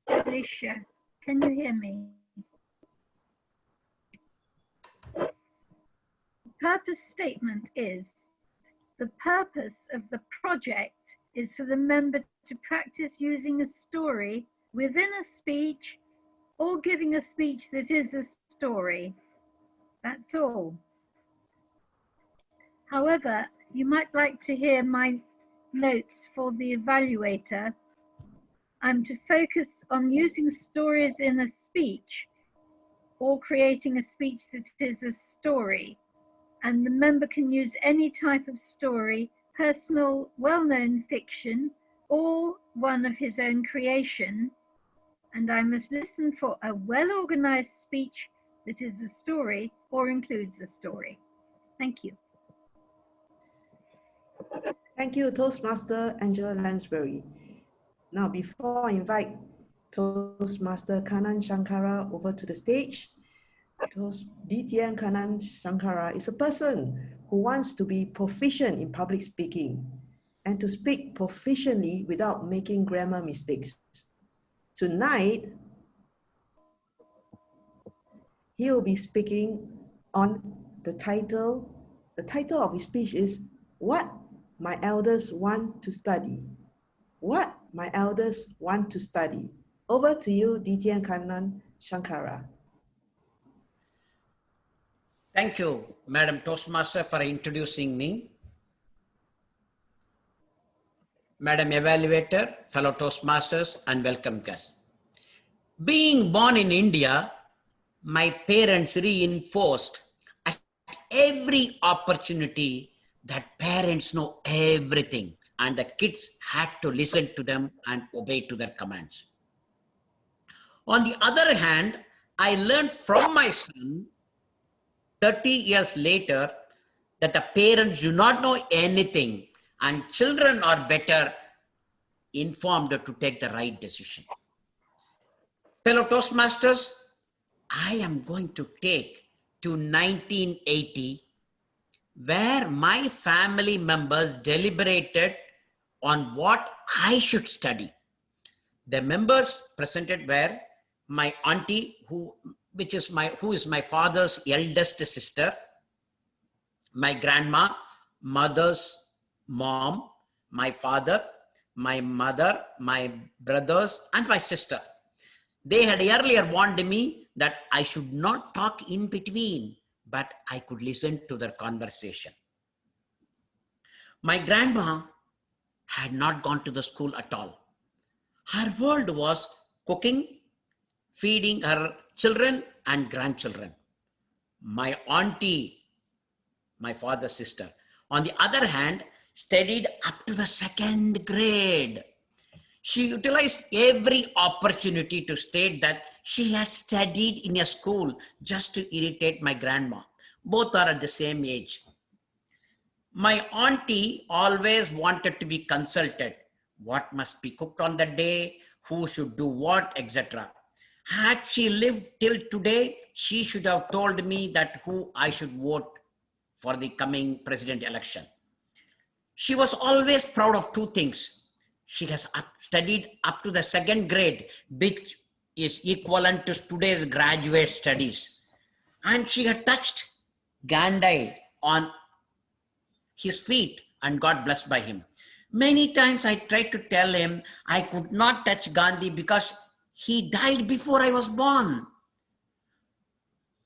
[SPEAKER 10] Alicia. Can you hear me? Purpose statement is, the purpose of the project is for the member to practice using a story within a speech or giving a speech that is a story. That's all. However, you might like to hear my notes for the evaluator. I'm to focus on using stories in a speech or creating a speech that is a story. And the member can use any type of story, personal, well-known fiction, or one of his own creation. And I must listen for a well-organized speech that is a story or includes a story. Thank you.
[SPEAKER 1] Thank you, Toastmaster Angela Lansbury. Now, before I invite Toastmaster Kanan Shankara over to the stage, DTN Kanan Shankara is a person who wants to be proficient in public speaking and to speak proficiently without making grammar mistakes. Tonight, he will be speaking on the title. The title of his speech is What My Elders Want to Study. What My Elders Want to Study. Over to you, DTN Kanan Shankara.
[SPEAKER 14] Thank you, Madam Toastmaster, for introducing me. Madam Evaluator, fellow Toastmasters, and welcome guests. Being born in India, my parents reinforced at every opportunity that parents know everything and the kids had to listen to them and obey to their commands. On the other hand, I learned from my son 30 years later that the parents do not know anything and children are better informed to take the right decision. Fellow Toastmasters, I am going to take to 1980, where my family members deliberated on what I should study. The members presented were my auntie, who is my father's eldest sister, my grandma, mother's mom, my father, my mother, my brothers, and my sister. They had earlier warned me that I should not talk in between, but I could listen to their conversation. My grandma had not gone to the school at all. Her world was cooking, feeding her children and grandchildren. My auntie, my father's sister, on the other hand, studied up to the 2nd grade. She utilized every opportunity to state that she had studied in a school just to irritate my grandma. Both are at the same age. My auntie always wanted to be consulted. What must be cooked on the day, who should do what, etc. Had she lived till today, she should have told me that who I should vote for the coming president election. She was always proud of two things. She has studied up to the 2nd grade, which is equivalent to today's graduate studies. And she had touched Gandhi on his feet and got blessed by him. Many times I tried to tell him I could not touch Gandhi because he died before I was born.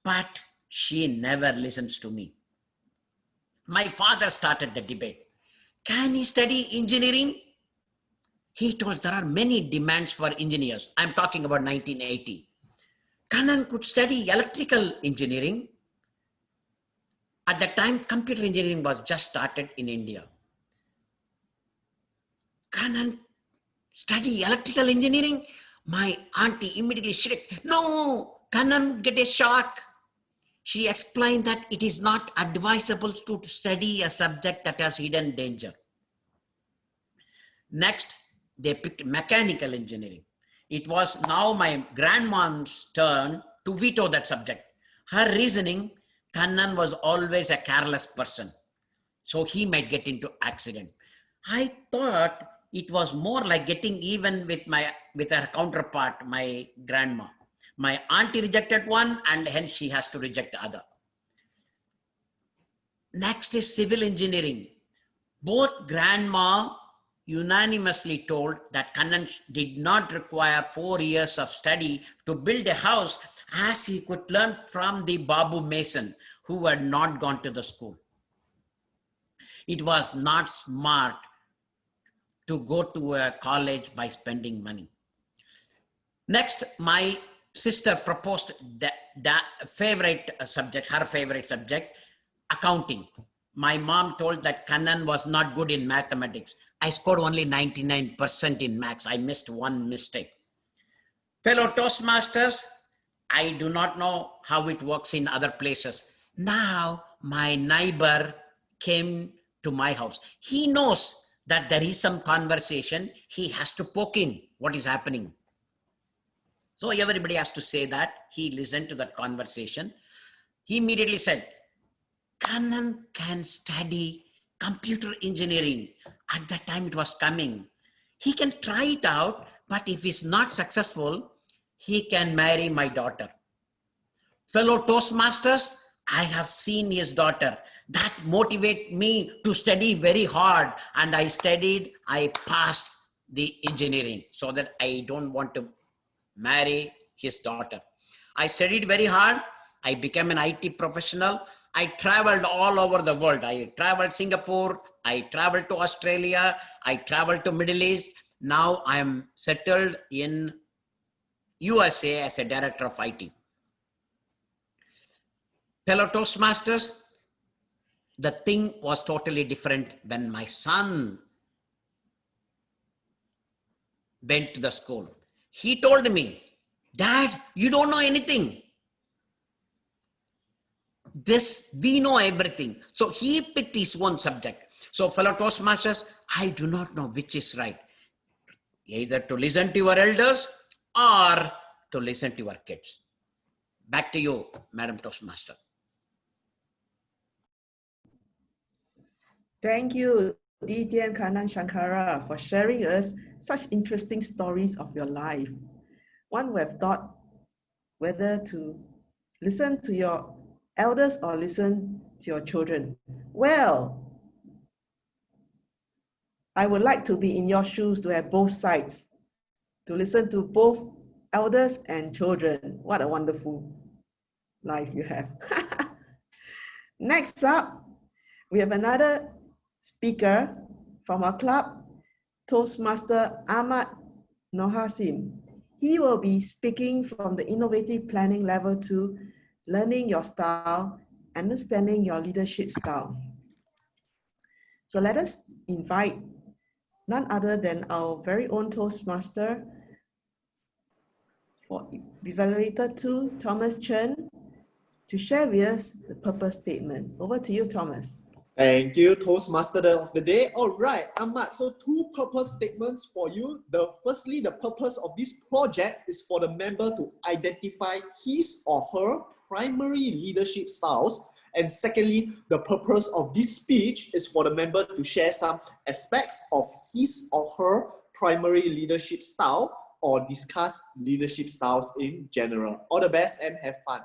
[SPEAKER 14] But she never listens to me. My father started the debate. Can he study engineering? He told there are many demands for engineers. I'm talking about 1980. Kanan could study electrical engineering. At that time, computer engineering was just started in India. Kanan study electrical engineering? My auntie immediately shrieked, no, Kanan get a shock. She explained that it is not advisable to study a subject that has hidden danger. Next, they picked mechanical engineering. It was now my grandmom's turn to veto that subject. Her reasoning, Kannan was always a careless person, so he might get into accident. I thought it was more like getting even with her counterpart, my grandma. My auntie rejected one and hence she has to reject the other. Next is civil engineering. Both grandma unanimously told that Kannan did not require 4 years of study to build a house, as he could learn from the Babu Mason who had not gone to the school. It was not smart to go to a college by spending money. Next, my sister proposed that favorite subject, her favorite subject, accounting. My mom told that Kannan was not good in mathematics. I scored only 99% in maths. I missed one mistake. Fellow Toastmasters, I do not know how it works in other places. Now, my neighbor came to my house. He knows that there is some conversation. He has to poke in what is happening. So everybody has to say that. He listened to that conversation. He immediately said, Kannan can study computer engineering. At that time it was coming. He can try it out, but if he's not successful, he can marry my daughter. Fellow Toastmasters, I have seen his daughter. That motivated me to study very hard. And I studied, I passed the engineering so that I don't want to marry his daughter. I studied very hard. I became an IT professional. I traveled all over the world. I traveled Singapore. I traveled to Australia. I traveled to Middle East. Now I am settled in USA as a director of IT. Fellow Toastmasters, the thing was totally different when my son went to the school. He told me, Dad, you don't know anything. We know everything. So he picked his own subject. So fellow Toastmasters, I do not know which is right. Either to listen to your elders or to listen to your kids. Back to you, Madam Toastmaster.
[SPEAKER 1] Thank you, Didian Kanan Shankara, for sharing us such interesting stories of your life. One would have thought whether to listen to your elders or listen to your children. Well, I would like to be in your shoes to have both sides, to listen to both elders and children. What a wonderful life you have. Next up, we have another speaker from our club, Toastmaster Ahmad Nohasim. He will be speaking from the Innovative Planning Level 2, Learning Your Style, Understanding Your Leadership Style. So let us invite none other than our very own Toastmaster for Evaluator 2, Thomas Chen, to share with us the purpose statement. Over to you, Thomas.
[SPEAKER 15] Thank you, Toastmaster of the day. All right, Ahmad, so 2 purpose statements for you. Firstly, the purpose of this project is for the member to identify his or her primary leadership styles. And secondly, the purpose of this speech is for the member to share some aspects of his or her primary leadership style or discuss leadership styles in general. All the best and have fun.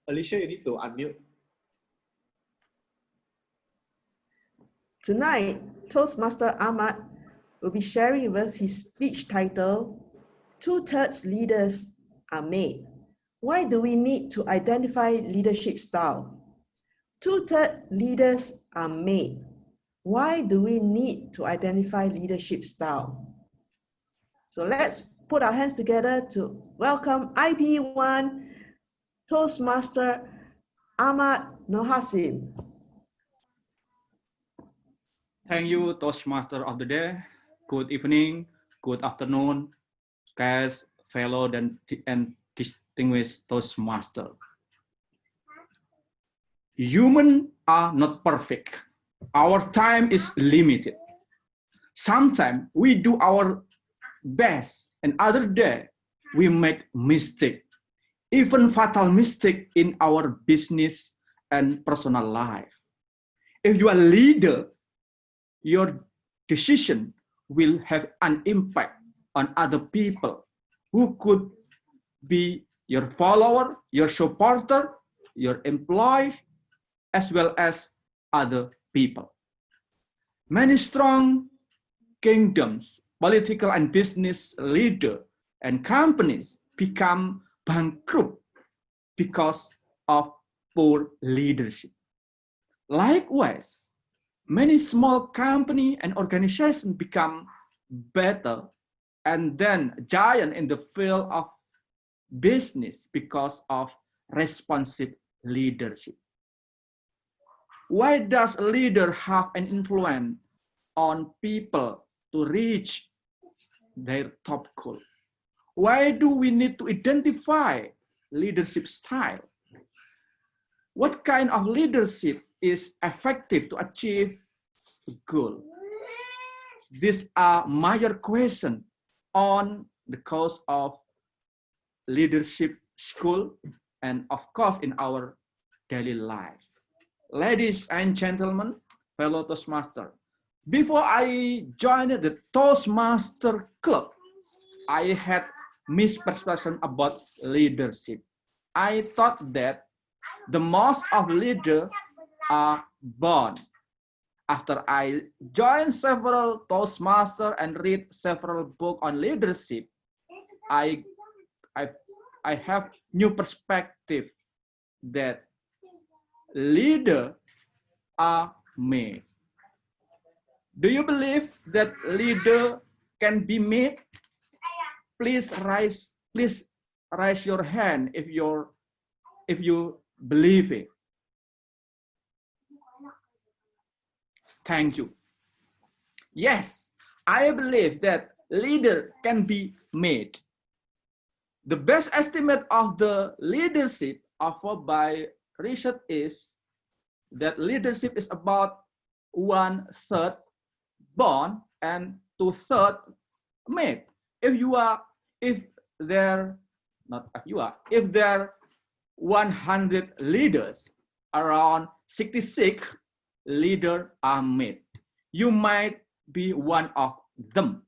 [SPEAKER 15] Alicia, you need to unmute.
[SPEAKER 1] Tonight, Toastmaster Ahmad will be sharing with us his speech title, 2/3 Leaders Are Made. Why do we need to identify leadership style? 2/3 leaders are made. Why do we need to identify leadership style? So let's put our hands together to welcome IP1 Toastmaster Ahmad Nohasim.
[SPEAKER 16] Thank you, Toastmaster of the day. Good evening, good afternoon, guests, fellow and distinguished Toastmaster. Humans are not perfect. Our time is limited. Sometimes we do our best, and other day we make mistakes, even fatal mistakes in our business and personal life. If you are a leader, your decision will have an impact on other people who could be your follower, your supporter, your employees, as well as other people. Many strong kingdoms, political and business leaders and companies become bankrupt because of poor leadership. Likewise, many small company and organizations become better and then giant in the field of business because of responsive leadership. Why does a leader have an influence on people to reach their top goal? Why do we need to identify leadership style? What kind of leadership is effective to achieve a goal? These are major questions on the course of leadership school and of course in our daily life. Ladies and gentlemen, fellow Toastmaster, before I joined the Toastmaster Club, I had misperception about leadership. I thought that the most of leaders are born. After I joined several Toastmasters and read several books on leadership, I have new perspective that leaders are made. Do you believe that leader can be made? Please raise your hand if you believe it. Thank you. Yes, I believe that leader can be made. The best estimate of the leadership offered by research is that leadership is about 1/3 born and 2/3 made. If there are 100 leaders, around 66 leaders are made. You might be one of them.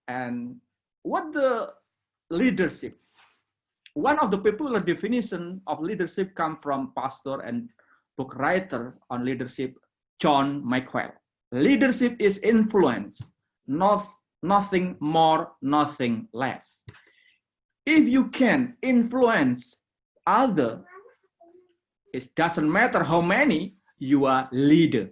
[SPEAKER 16] And what the leadership? One of the popular definition of leadership comes from pastor and book writer on leadership, John Maxwell. Leadership is influence, nothing more, nothing less. If you can influence others, it doesn't matter how many, you are leader.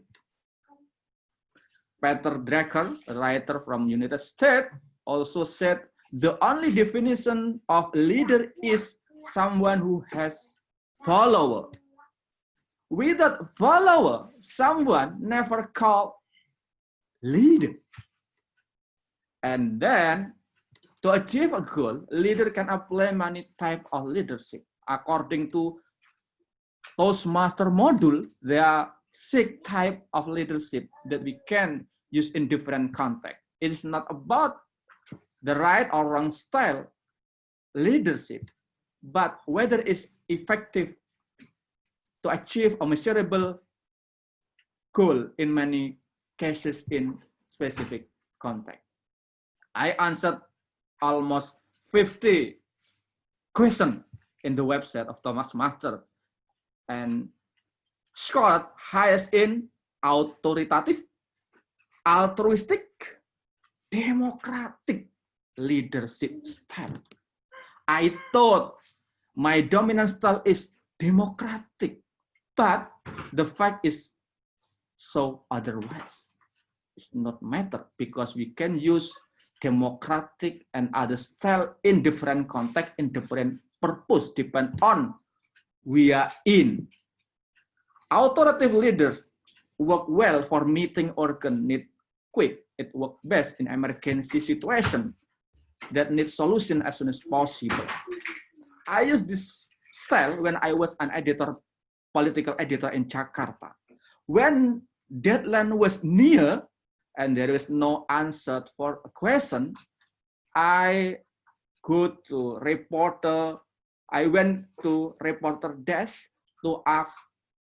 [SPEAKER 16] Peter Drucker, a writer from United States, also said the only definition of leader is someone who has follower. Without follower, someone never called leader. And then to achieve a goal, leader can apply many types of leadership. According to Toastmaster module, there are 6 types of leadership that we can use in different contexts. It is not about the right or wrong style leadership, but whether it's effective to achieve a measurable goal in many cases in specific context. I answered almost 50 questions in the website of Toastmaster and scored highest in authoritative, altruistic, democratic leadership style. I thought my dominant style is democratic, but the fact is so otherwise. It's not matter because we can use democratic and other style in different context, in different purpose, depend on we are in. Authoritative leaders work well for meeting organ need quick. It works best in emergency situation that need solution as soon as possible. I used this style when I was an editor, political editor in Jakarta. When deadline was near and there is no answer for a question, I went to reporter desk to ask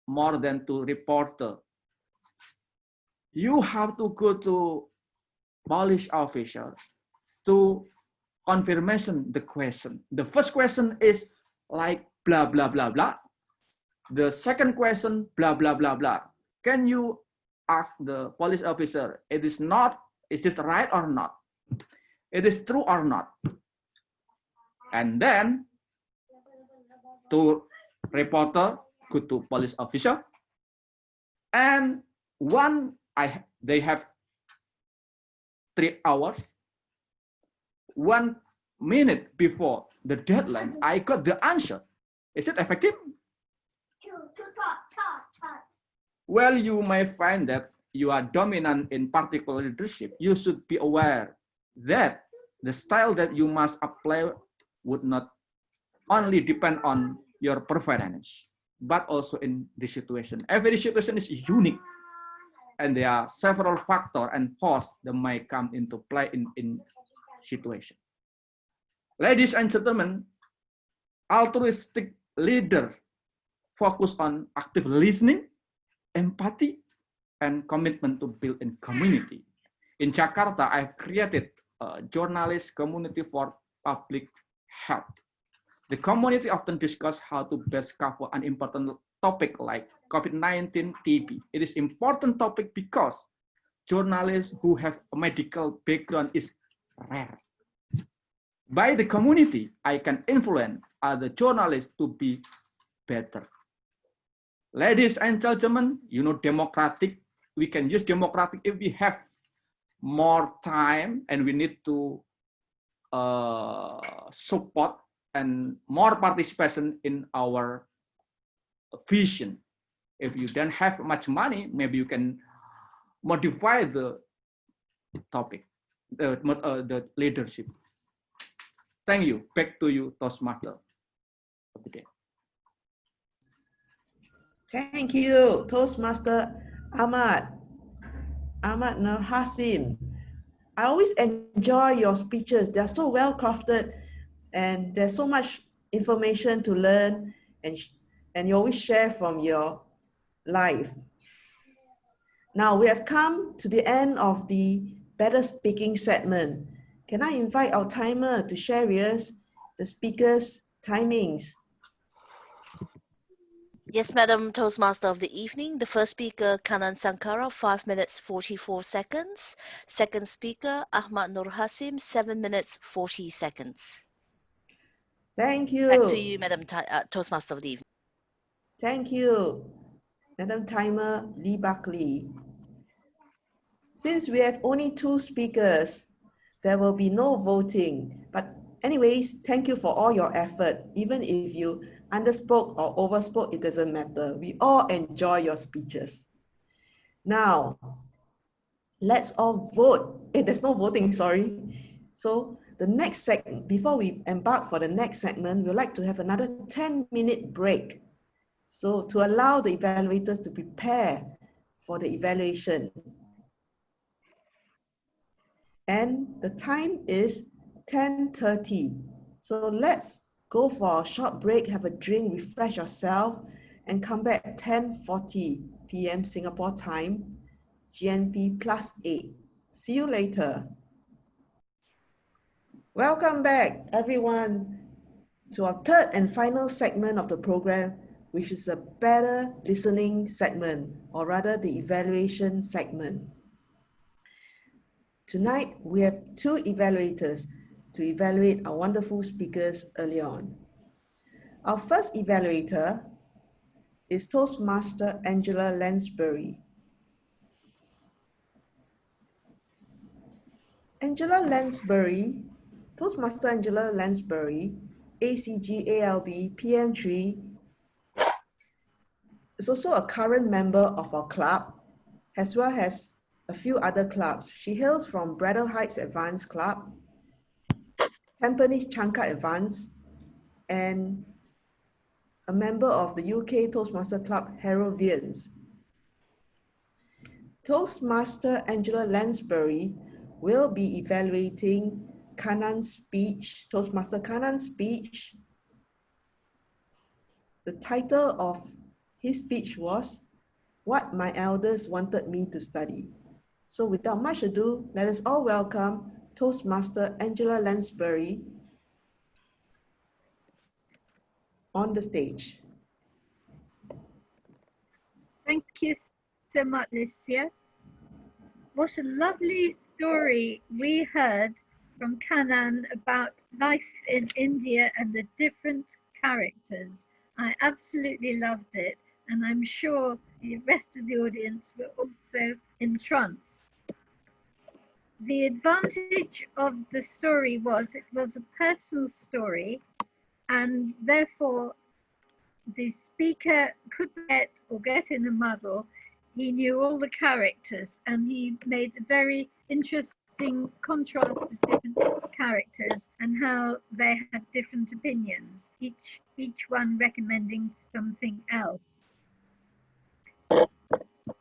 [SPEAKER 16] more than 2 reporter. You have to go to police officer to confirmation the question. The first question is like blah, blah, blah, blah. The second question, blah, blah, blah, blah. Can you ask the police officer, is this right or not? It is true or not? And then to reporter, go to police officer, And they have 3 hours. 1 minute before the deadline, I got the answer. Is it effective? Well, you may find that you are dominant in particular leadership. You should be aware that the style that you must apply would not only depend on your preference, but also in this situation. Every situation is unique, and there are several factors and forces that might come into play in situation. Ladies and gentlemen, altruistic leaders focus on active listening, empathy, and commitment to build a community. In Jakarta, I've created a journalist community for public health. The community often discuss how to best cover an important topic like COVID-19 TB. It is important topic because journalists who have a medical background is rare. By the community, I can influence other journalists to be better. Ladies and gentlemen, you know, democratic, we can use democratic if we have more time and we need to support and more participation in our vision. If you don't have much money, maybe you can modify the topic, the leadership. Thank you. Back to you, Toastmaster of the day.
[SPEAKER 1] Thank you, Toastmaster Ahmad Nur Hasim. I always enjoy your speeches. They're so well crafted and there's so much information to learn, and you always share from your life. Now we have come to the end of the Better Speaking segment. Can I invite our timer to share with us the speakers' timings?
[SPEAKER 5] Yes, Madam Toastmaster of the evening. The first speaker, Kanan Sankara, 5 minutes 44 seconds. Second speaker, Ahmad Nur Hasim, 7 minutes 40 seconds.
[SPEAKER 1] Thank you.
[SPEAKER 5] Back to you, Madam Toastmaster of the evening.
[SPEAKER 1] Thank you, Madam Timer Lee Buckley. Since we have only 2 speakers, there will be no voting. But anyways, thank you for all your effort. Even if you underspoke or overspoke, it doesn't matter. We all enjoy your speeches. Now, let's all vote. There's no voting, sorry. So the next segment, before we embark for the next segment, we'd like to have another 10-minute break. So to allow the evaluators to prepare for the evaluation. And the time is 10:30. So let's go for a short break, have a drink, refresh yourself, and come back at 10:40 p.m. Singapore time, GMT +8. See you later. Welcome back, everyone, to our third and final segment of the program, which is a better listening segment, or rather the evaluation segment. Tonight, we have 2 evaluators to evaluate our wonderful speakers early on. Our first evaluator is Toastmaster Angela Lansbury. Toastmaster Angela Lansbury, ACG ALB PM3, is also a current member of our club, as well as a few other clubs. She hails from Bradle Heights Advanced Club, Tampines Changkat Advanced, and a member of the UK Toastmaster Club, Harrovians. Toastmaster Angela Lansbury will be evaluating Kanan's speech, Toastmaster Kanan's speech. The title of his speech was What My Elders Wanted Me to Study. So without much ado, let us all welcome Toastmaster Angela Lansbury on the stage.
[SPEAKER 10] Thank you so much, Alicia. What a lovely story we heard from Kanan about life in India and the different characters. I absolutely loved it, and I'm sure the rest of the audience were also entranced. The advantage of the story was it was a personal story, and therefore the speaker could get in a muddle. He knew all the characters, and he made a very interesting contrast of different characters and how they had different opinions, each one recommending something else.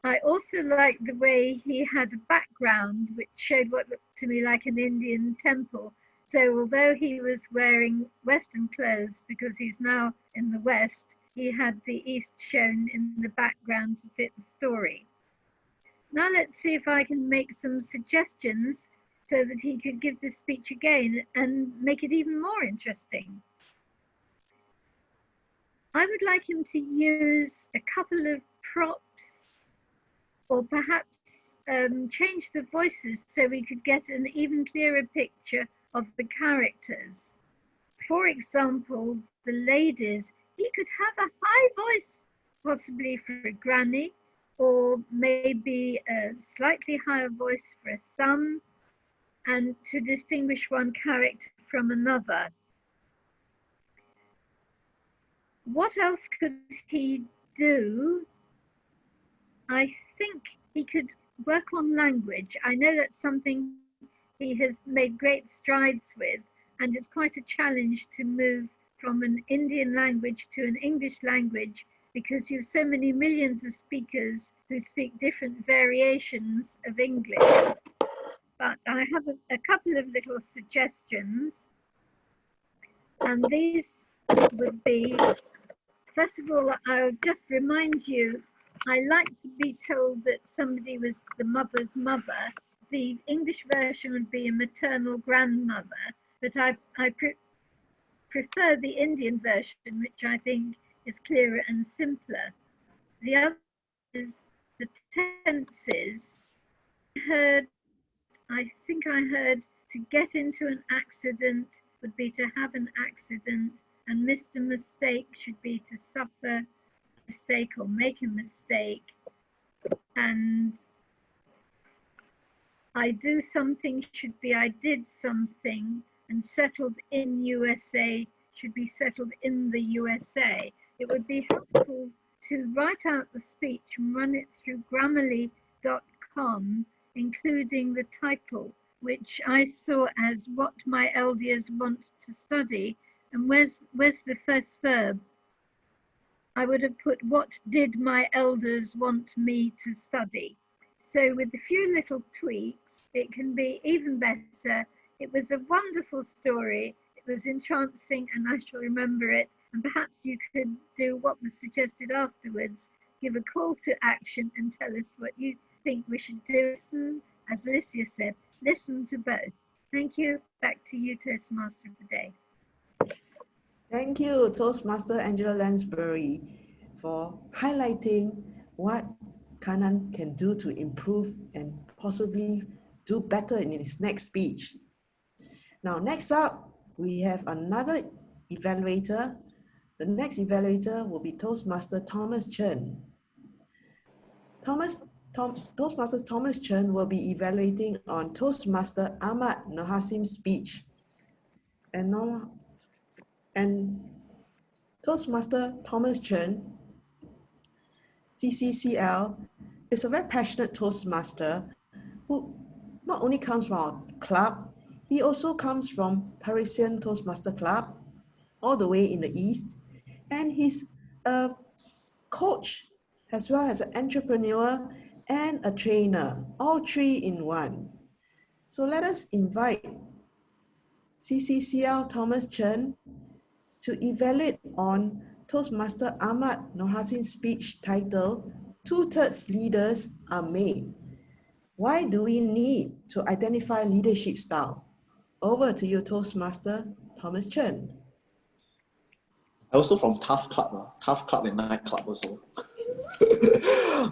[SPEAKER 10] I also liked the way he had a background which showed what looked to me like an Indian temple. So although he was wearing Western clothes because he's now in the West, he had the East shown in the background to fit the story. Now let's see if I can make some suggestions so that he could give this speech again and make it even more interesting. I would like him to use a couple of props, or perhaps change the voices so we could get an even clearer picture of the characters. For example, the ladies, he could have a high voice, possibly for a granny, or maybe a slightly higher voice for a son, and to distinguish one character from another. What else could he do? I think he could work on language. I know that's something he has made great strides with, and it's quite a challenge to move from an Indian language to an English language, because you have so many millions of speakers who speak different variations of English. But I have a couple of little suggestions, and these would be, first of all, I'll just remind you, I like to be told that somebody was the mother's mother. The English version would be a maternal grandmother, but I prefer the Indian version, which I think is clearer and simpler. The other is the tenses. I think I heard to get into an accident would be to have an accident, and Mr. Mistake should be to suffer a mistake or make a mistake. And I do something should be I did something, and settled in USA should be settled in the USA. It would be helpful to write out the speech and run it through Grammarly.com, including the title, which I saw as What My Elders Want to Study. And where's the first verb? I would have put, what did my elders want me to study? So with a few little tweaks, it can be even better. It was a wonderful story. It was entrancing, and I shall remember it. And perhaps you could do what was suggested afterwards, give a call to action and tell us what you think we should do. Listen, as Alicia said, listen to both. Thank you. Back to you, Toastmaster of the Day.
[SPEAKER 1] Thank you, Toastmaster Angela Lansbury, for highlighting what Kanan can do to improve and possibly do better in his next speech. Now, next up, we have another evaluator. The next evaluator will be Toastmaster Thomas Chen. Toastmaster Thomas Chen will be evaluating on Toastmaster Ahmad Nahasim's speech. And Toastmaster Thomas Chen, CCCL, is a very passionate Toastmaster who not only comes from our club, he also comes from Parisian Toastmaster Club, all the way in the East. And he's a coach as well as an entrepreneur and a trainer, all three in one. So let us invite CCCL Thomas Chen to evaluate on Toastmaster Ahmad Nahasim's speech titled, Two-Thirds Leaders Are Made. Why do we need to identify leadership style? Over to you, Toastmaster Thomas Chen.
[SPEAKER 15] Also from Tough Club and Nightclub also.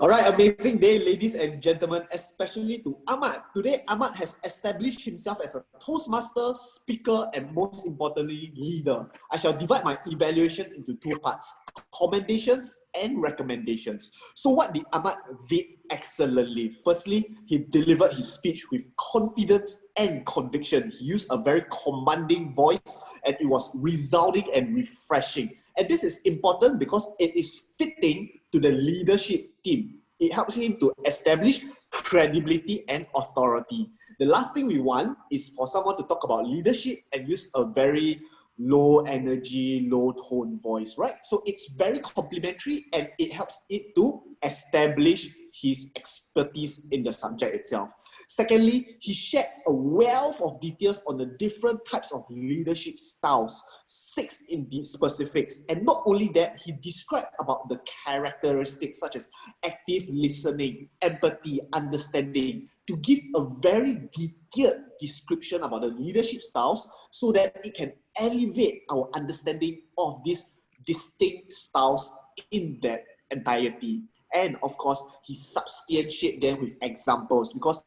[SPEAKER 15] All right, amazing day, ladies and gentlemen, especially to Ahmad. Today, Ahmad has established himself as a Toastmaster, speaker, and most importantly, leader. I shall divide my evaluation into two parts, commendations and recommendations. So what did Ahmad did excellently? Firstly, he delivered his speech with confidence and conviction. He used a very commanding voice, and it was resounding and refreshing. And this is important because it is fitting to the leadership team. It helps him to establish credibility and authority. The last thing we want is for someone to talk about leadership and use a very low energy, low tone voice, right? So it's very complimentary and it helps it to establish his expertise in the subject itself. Secondly, he shared a wealth of details on the different types of leadership styles, 6 in the specifics. And not only that, he described about the characteristics such as active listening, empathy, understanding, to give a very detailed description about the leadership styles so that it can elevate our understanding of these distinct styles in their entirety. And of course, he substantiated them with examples, because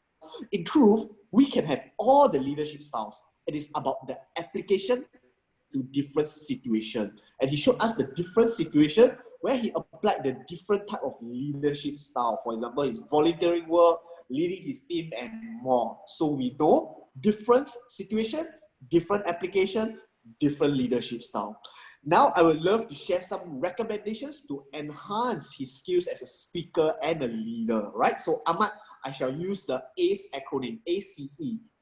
[SPEAKER 15] in truth, we can have all the leadership styles. It is about the application to different situations. And he showed us the different situation where he applied the different type of leadership style. For example, his volunteering work, leading his team, and more. So we know different situation, different application, different leadership style. Now, I would love to share some recommendations to enhance his skills as a speaker and a leader, right? So, Ahmad, I shall use the ACE acronym, ACE.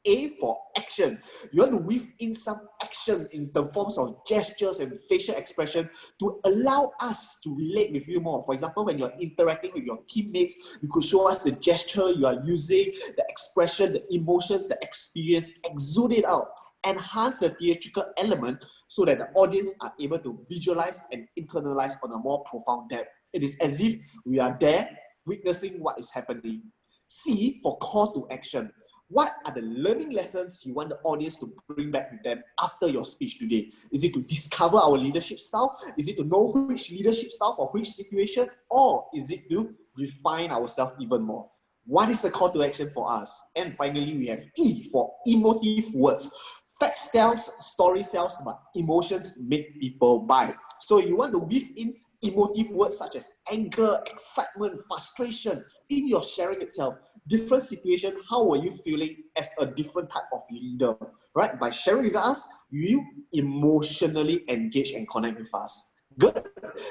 [SPEAKER 15] A for action. You want to weave in some action in the forms of gestures and facial expression to allow us to relate with you more. For example, when you're interacting with your teammates, you could show us the gesture you are using, the expression, the emotions, the experience, exude it out. Enhance the theatrical element so that the audience are able to visualize and internalize on a more profound depth. It is as if we are there witnessing what is happening. C for call to action. What are the learning lessons you want the audience to bring back with them after your speech today? Is it to discover our leadership style? Is it to know which leadership style for which situation? Or is it to refine ourselves even more? What is the call to action for us? And finally, we have E for emotive words. Facts tells, story sells, but emotions make people buy. So you want to weave in emotive words such as anger, excitement, frustration in your sharing itself. Different situation, how were you feeling as a different type of leader, right? By sharing with us, you emotionally engage and connect with us. Good.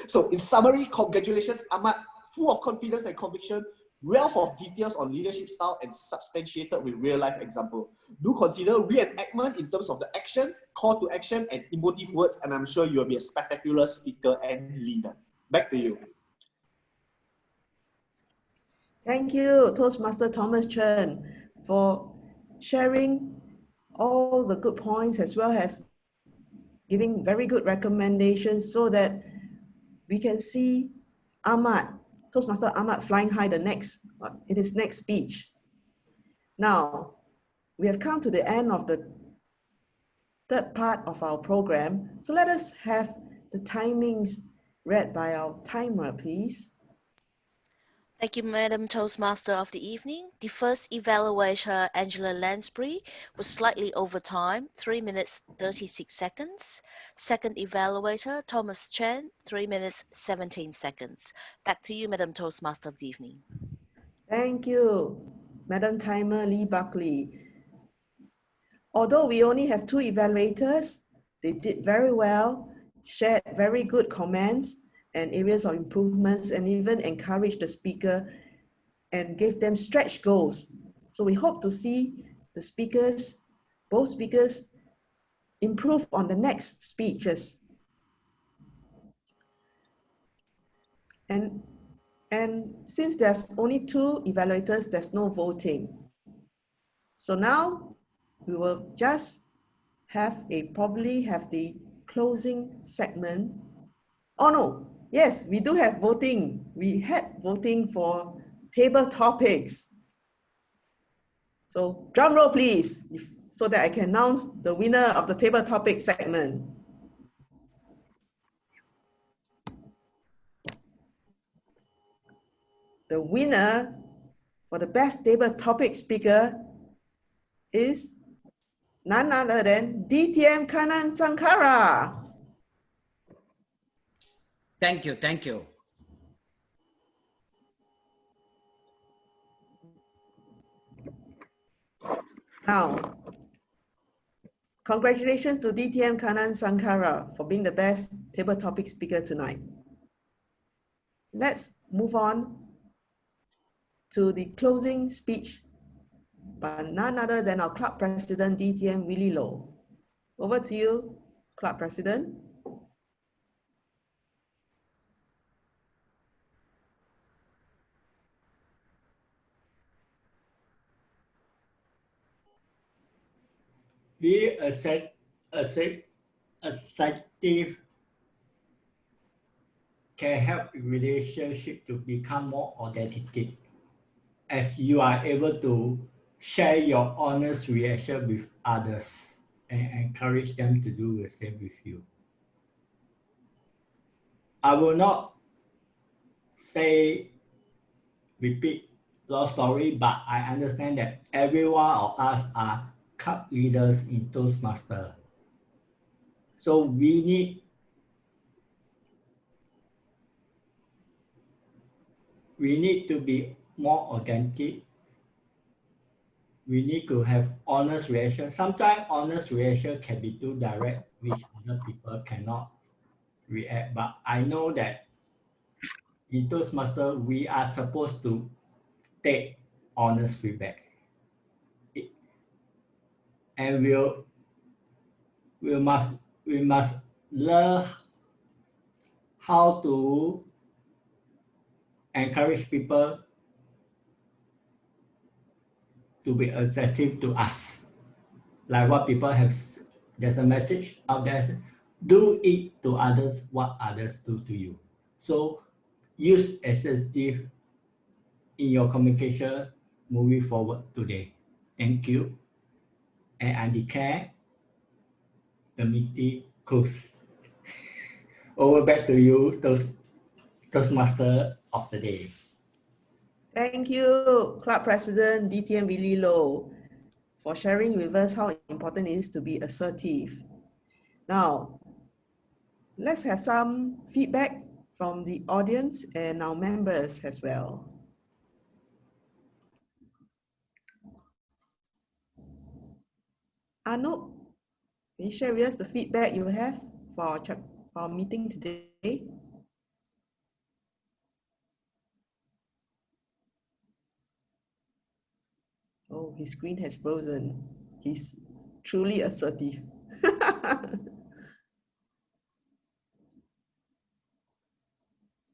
[SPEAKER 15] So in summary, congratulations, Ahmad, full of confidence and conviction, wealth of details on leadership style and substantiated with real-life example. Do consider reenactment in terms of the action, call to action, and emotive words, and I'm sure you will be a spectacular speaker and leader. Back to you.
[SPEAKER 1] Thank you, Toastmaster Thomas Chen, for sharing all the good points as well as giving very good recommendations so that we can see Ahmad, Toastmaster Ahmad flying high in his next speech. Now, we have come to the end of the third part of our program. So let us have the timings read by our timer, please.
[SPEAKER 5] Thank you, Madam Toastmaster of the evening. The first evaluator, Angela Lansbury, was slightly over time, 3 minutes 36 seconds. Second evaluator, Thomas Chen, 3 minutes 17 seconds. Back to you, Madam Toastmaster of the evening.
[SPEAKER 1] Thank you, Madam Timer Lee Buckley. Although we only have 2 evaluators, they did very well, shared very good comments and areas of improvements, and even encouraged the speaker and gave them stretch goals. So we hope to see the speakers, both speakers, improve on the next speeches. And since there's only 2 evaluators, there's no voting. So now we will just probably have the closing segment. Oh no, yes, we do have voting. We had voting for table topics. So drum roll please, so that I can announce the winner of the table topic segment. The winner for the best table topic speaker is none other than DTM Kanan Sankara.
[SPEAKER 14] Thank you, thank you.
[SPEAKER 1] Now, congratulations to DTM Kanan Sankara for being the best table topic speaker tonight. Let's move on to the closing speech by none other than our club president, DTM Willie Low. Over to you, club president.
[SPEAKER 6] Be assertive can help relationship to become more authentic as you are able to share your honest reaction with others and encourage them to do the same with you. I will not repeat long story, but I understand that every one of us are club leaders in Toastmasters. So we need to be more authentic. We need to have honest reaction. Sometimes honest reaction can be too direct, which other people cannot react. But I know that in Toastmasters, we are supposed to take honest feedback. And we must learn how to encourage people to be assertive to us. Like what people have, there's a message out there, do it to others what others do to you. So use assertive in your communication moving forward today. Thank you. And I declare the meeting closed. Over back to you, Toastmaster of the day.
[SPEAKER 1] Thank you, Club President DTM Willie Low, for sharing with us how important it is to be assertive. Now, let's have some feedback from the audience and our members as well. Anup, can you share with us the feedback you have for our meeting today? Oh, his screen has frozen. He's truly assertive.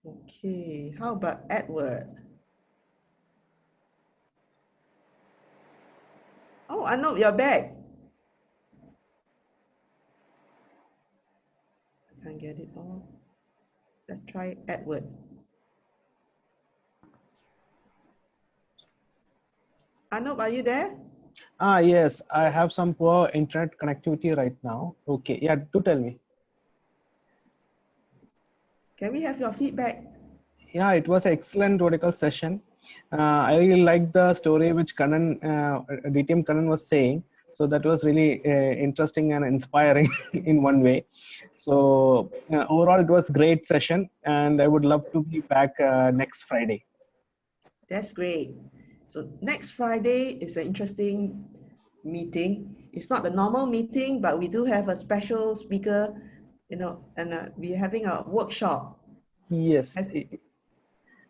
[SPEAKER 1] Okay, how about Edward? Oh, Anup, you're back. I can't get it all. Let's try Edward. Anup, are you there?
[SPEAKER 3] Yes, I have some poor internet connectivity right now. Okay, yeah, do tell me.
[SPEAKER 1] Can we have your feedback?
[SPEAKER 3] Yeah, it was an excellent radical session. I really liked the story which Kanan, DTM Kanan was saying. So that was really interesting and inspiring in one way. So overall, it was great session, and I would love to be back next Friday.
[SPEAKER 1] That's great. So next Friday is an interesting meeting. It's not the normal meeting, but we do have a special speaker, you know, and we're having a workshop.
[SPEAKER 3] Yes.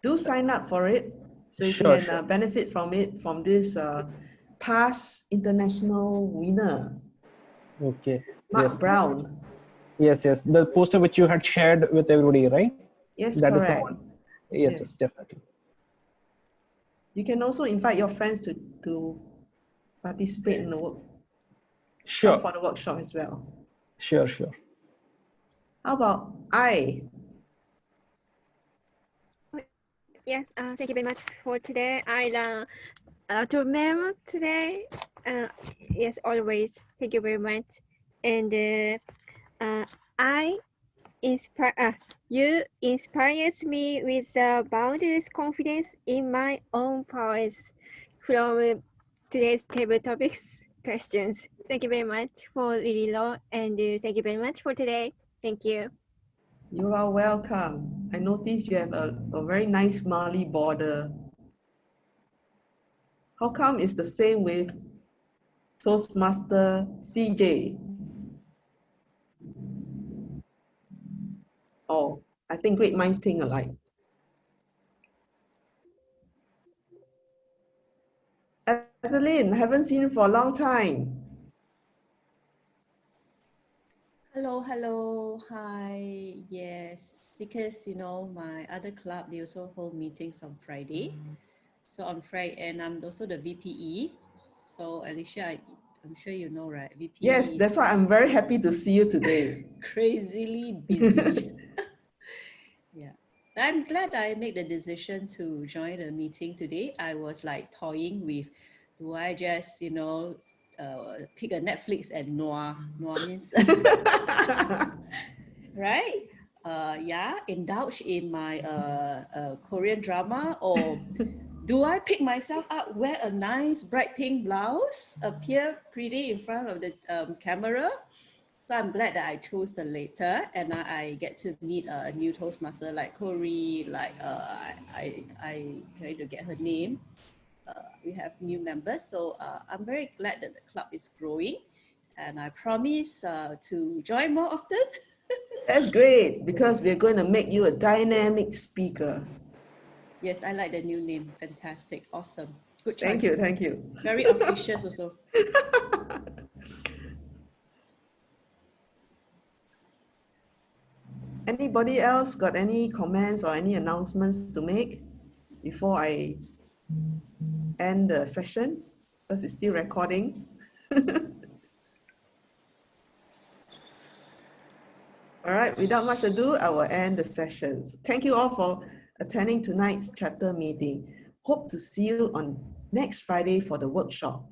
[SPEAKER 1] Do sign up for it so you
[SPEAKER 3] Sure,
[SPEAKER 1] can
[SPEAKER 3] sure.
[SPEAKER 1] benefit from it, from this past international winner.
[SPEAKER 3] Okay.
[SPEAKER 1] Mark
[SPEAKER 3] Yes.
[SPEAKER 1] Brown.
[SPEAKER 3] Yes, yes. The poster which you had shared with everybody, right?
[SPEAKER 1] Yes,
[SPEAKER 3] that
[SPEAKER 1] correct.
[SPEAKER 3] is the one. Yes, yes, definitely.
[SPEAKER 1] You can also invite your friends to participate in the work.
[SPEAKER 3] Sure.
[SPEAKER 1] Come for the workshop as well.
[SPEAKER 3] Sure, sure.
[SPEAKER 1] How about I?
[SPEAKER 12] Yes, thank you very much for today. I learned to remember today. Yes, always. Thank you very much. And you inspires me with boundless confidence in my own powers from today's table topics questions. Thank you very much for really long, and thank you very much for today. Thank you.
[SPEAKER 1] You are welcome. I noticed you have a very nice Mali border. How come it's the same with Toastmaster CJ. Oh, I think great minds think alike. Adeline, haven't seen you for a long time.
[SPEAKER 7] Hello, hello, hi. Yes, because you know my other club they also hold meetings on Friday. So on Friday, and I'm also the VPE. So Alicia, I'm sure you know, right? VPE.
[SPEAKER 1] Yes, that's why I'm very happy to see you today.
[SPEAKER 7] Crazily busy. Yeah, I'm glad I made the decision to join the meeting today. I was like toying with, do I just pick a Netflix and noir means right? Yeah, indulge in my Korean drama, or do I pick myself up, wear a nice bright pink blouse, appear pretty in front of the camera? So I'm glad that I chose the latter, and I get to meet a new Toastmaster like Corey, like I trying to get her name. We have new members, so I'm very glad that the club is growing, and I promise to join more often.
[SPEAKER 1] That's great, because we're going to make you a dynamic speaker.
[SPEAKER 7] Yes, I like the new name. Fantastic. Awesome. Good choice.
[SPEAKER 1] Thank you, thank you.
[SPEAKER 7] Very auspicious also.
[SPEAKER 1] Anybody else got any comments or any announcements to make before I end the session? Because it's still recording. All right, without much ado, I will end the sessions. Thank you all for attending tonight's chapter meeting. Hope to see you on next Friday for the workshop.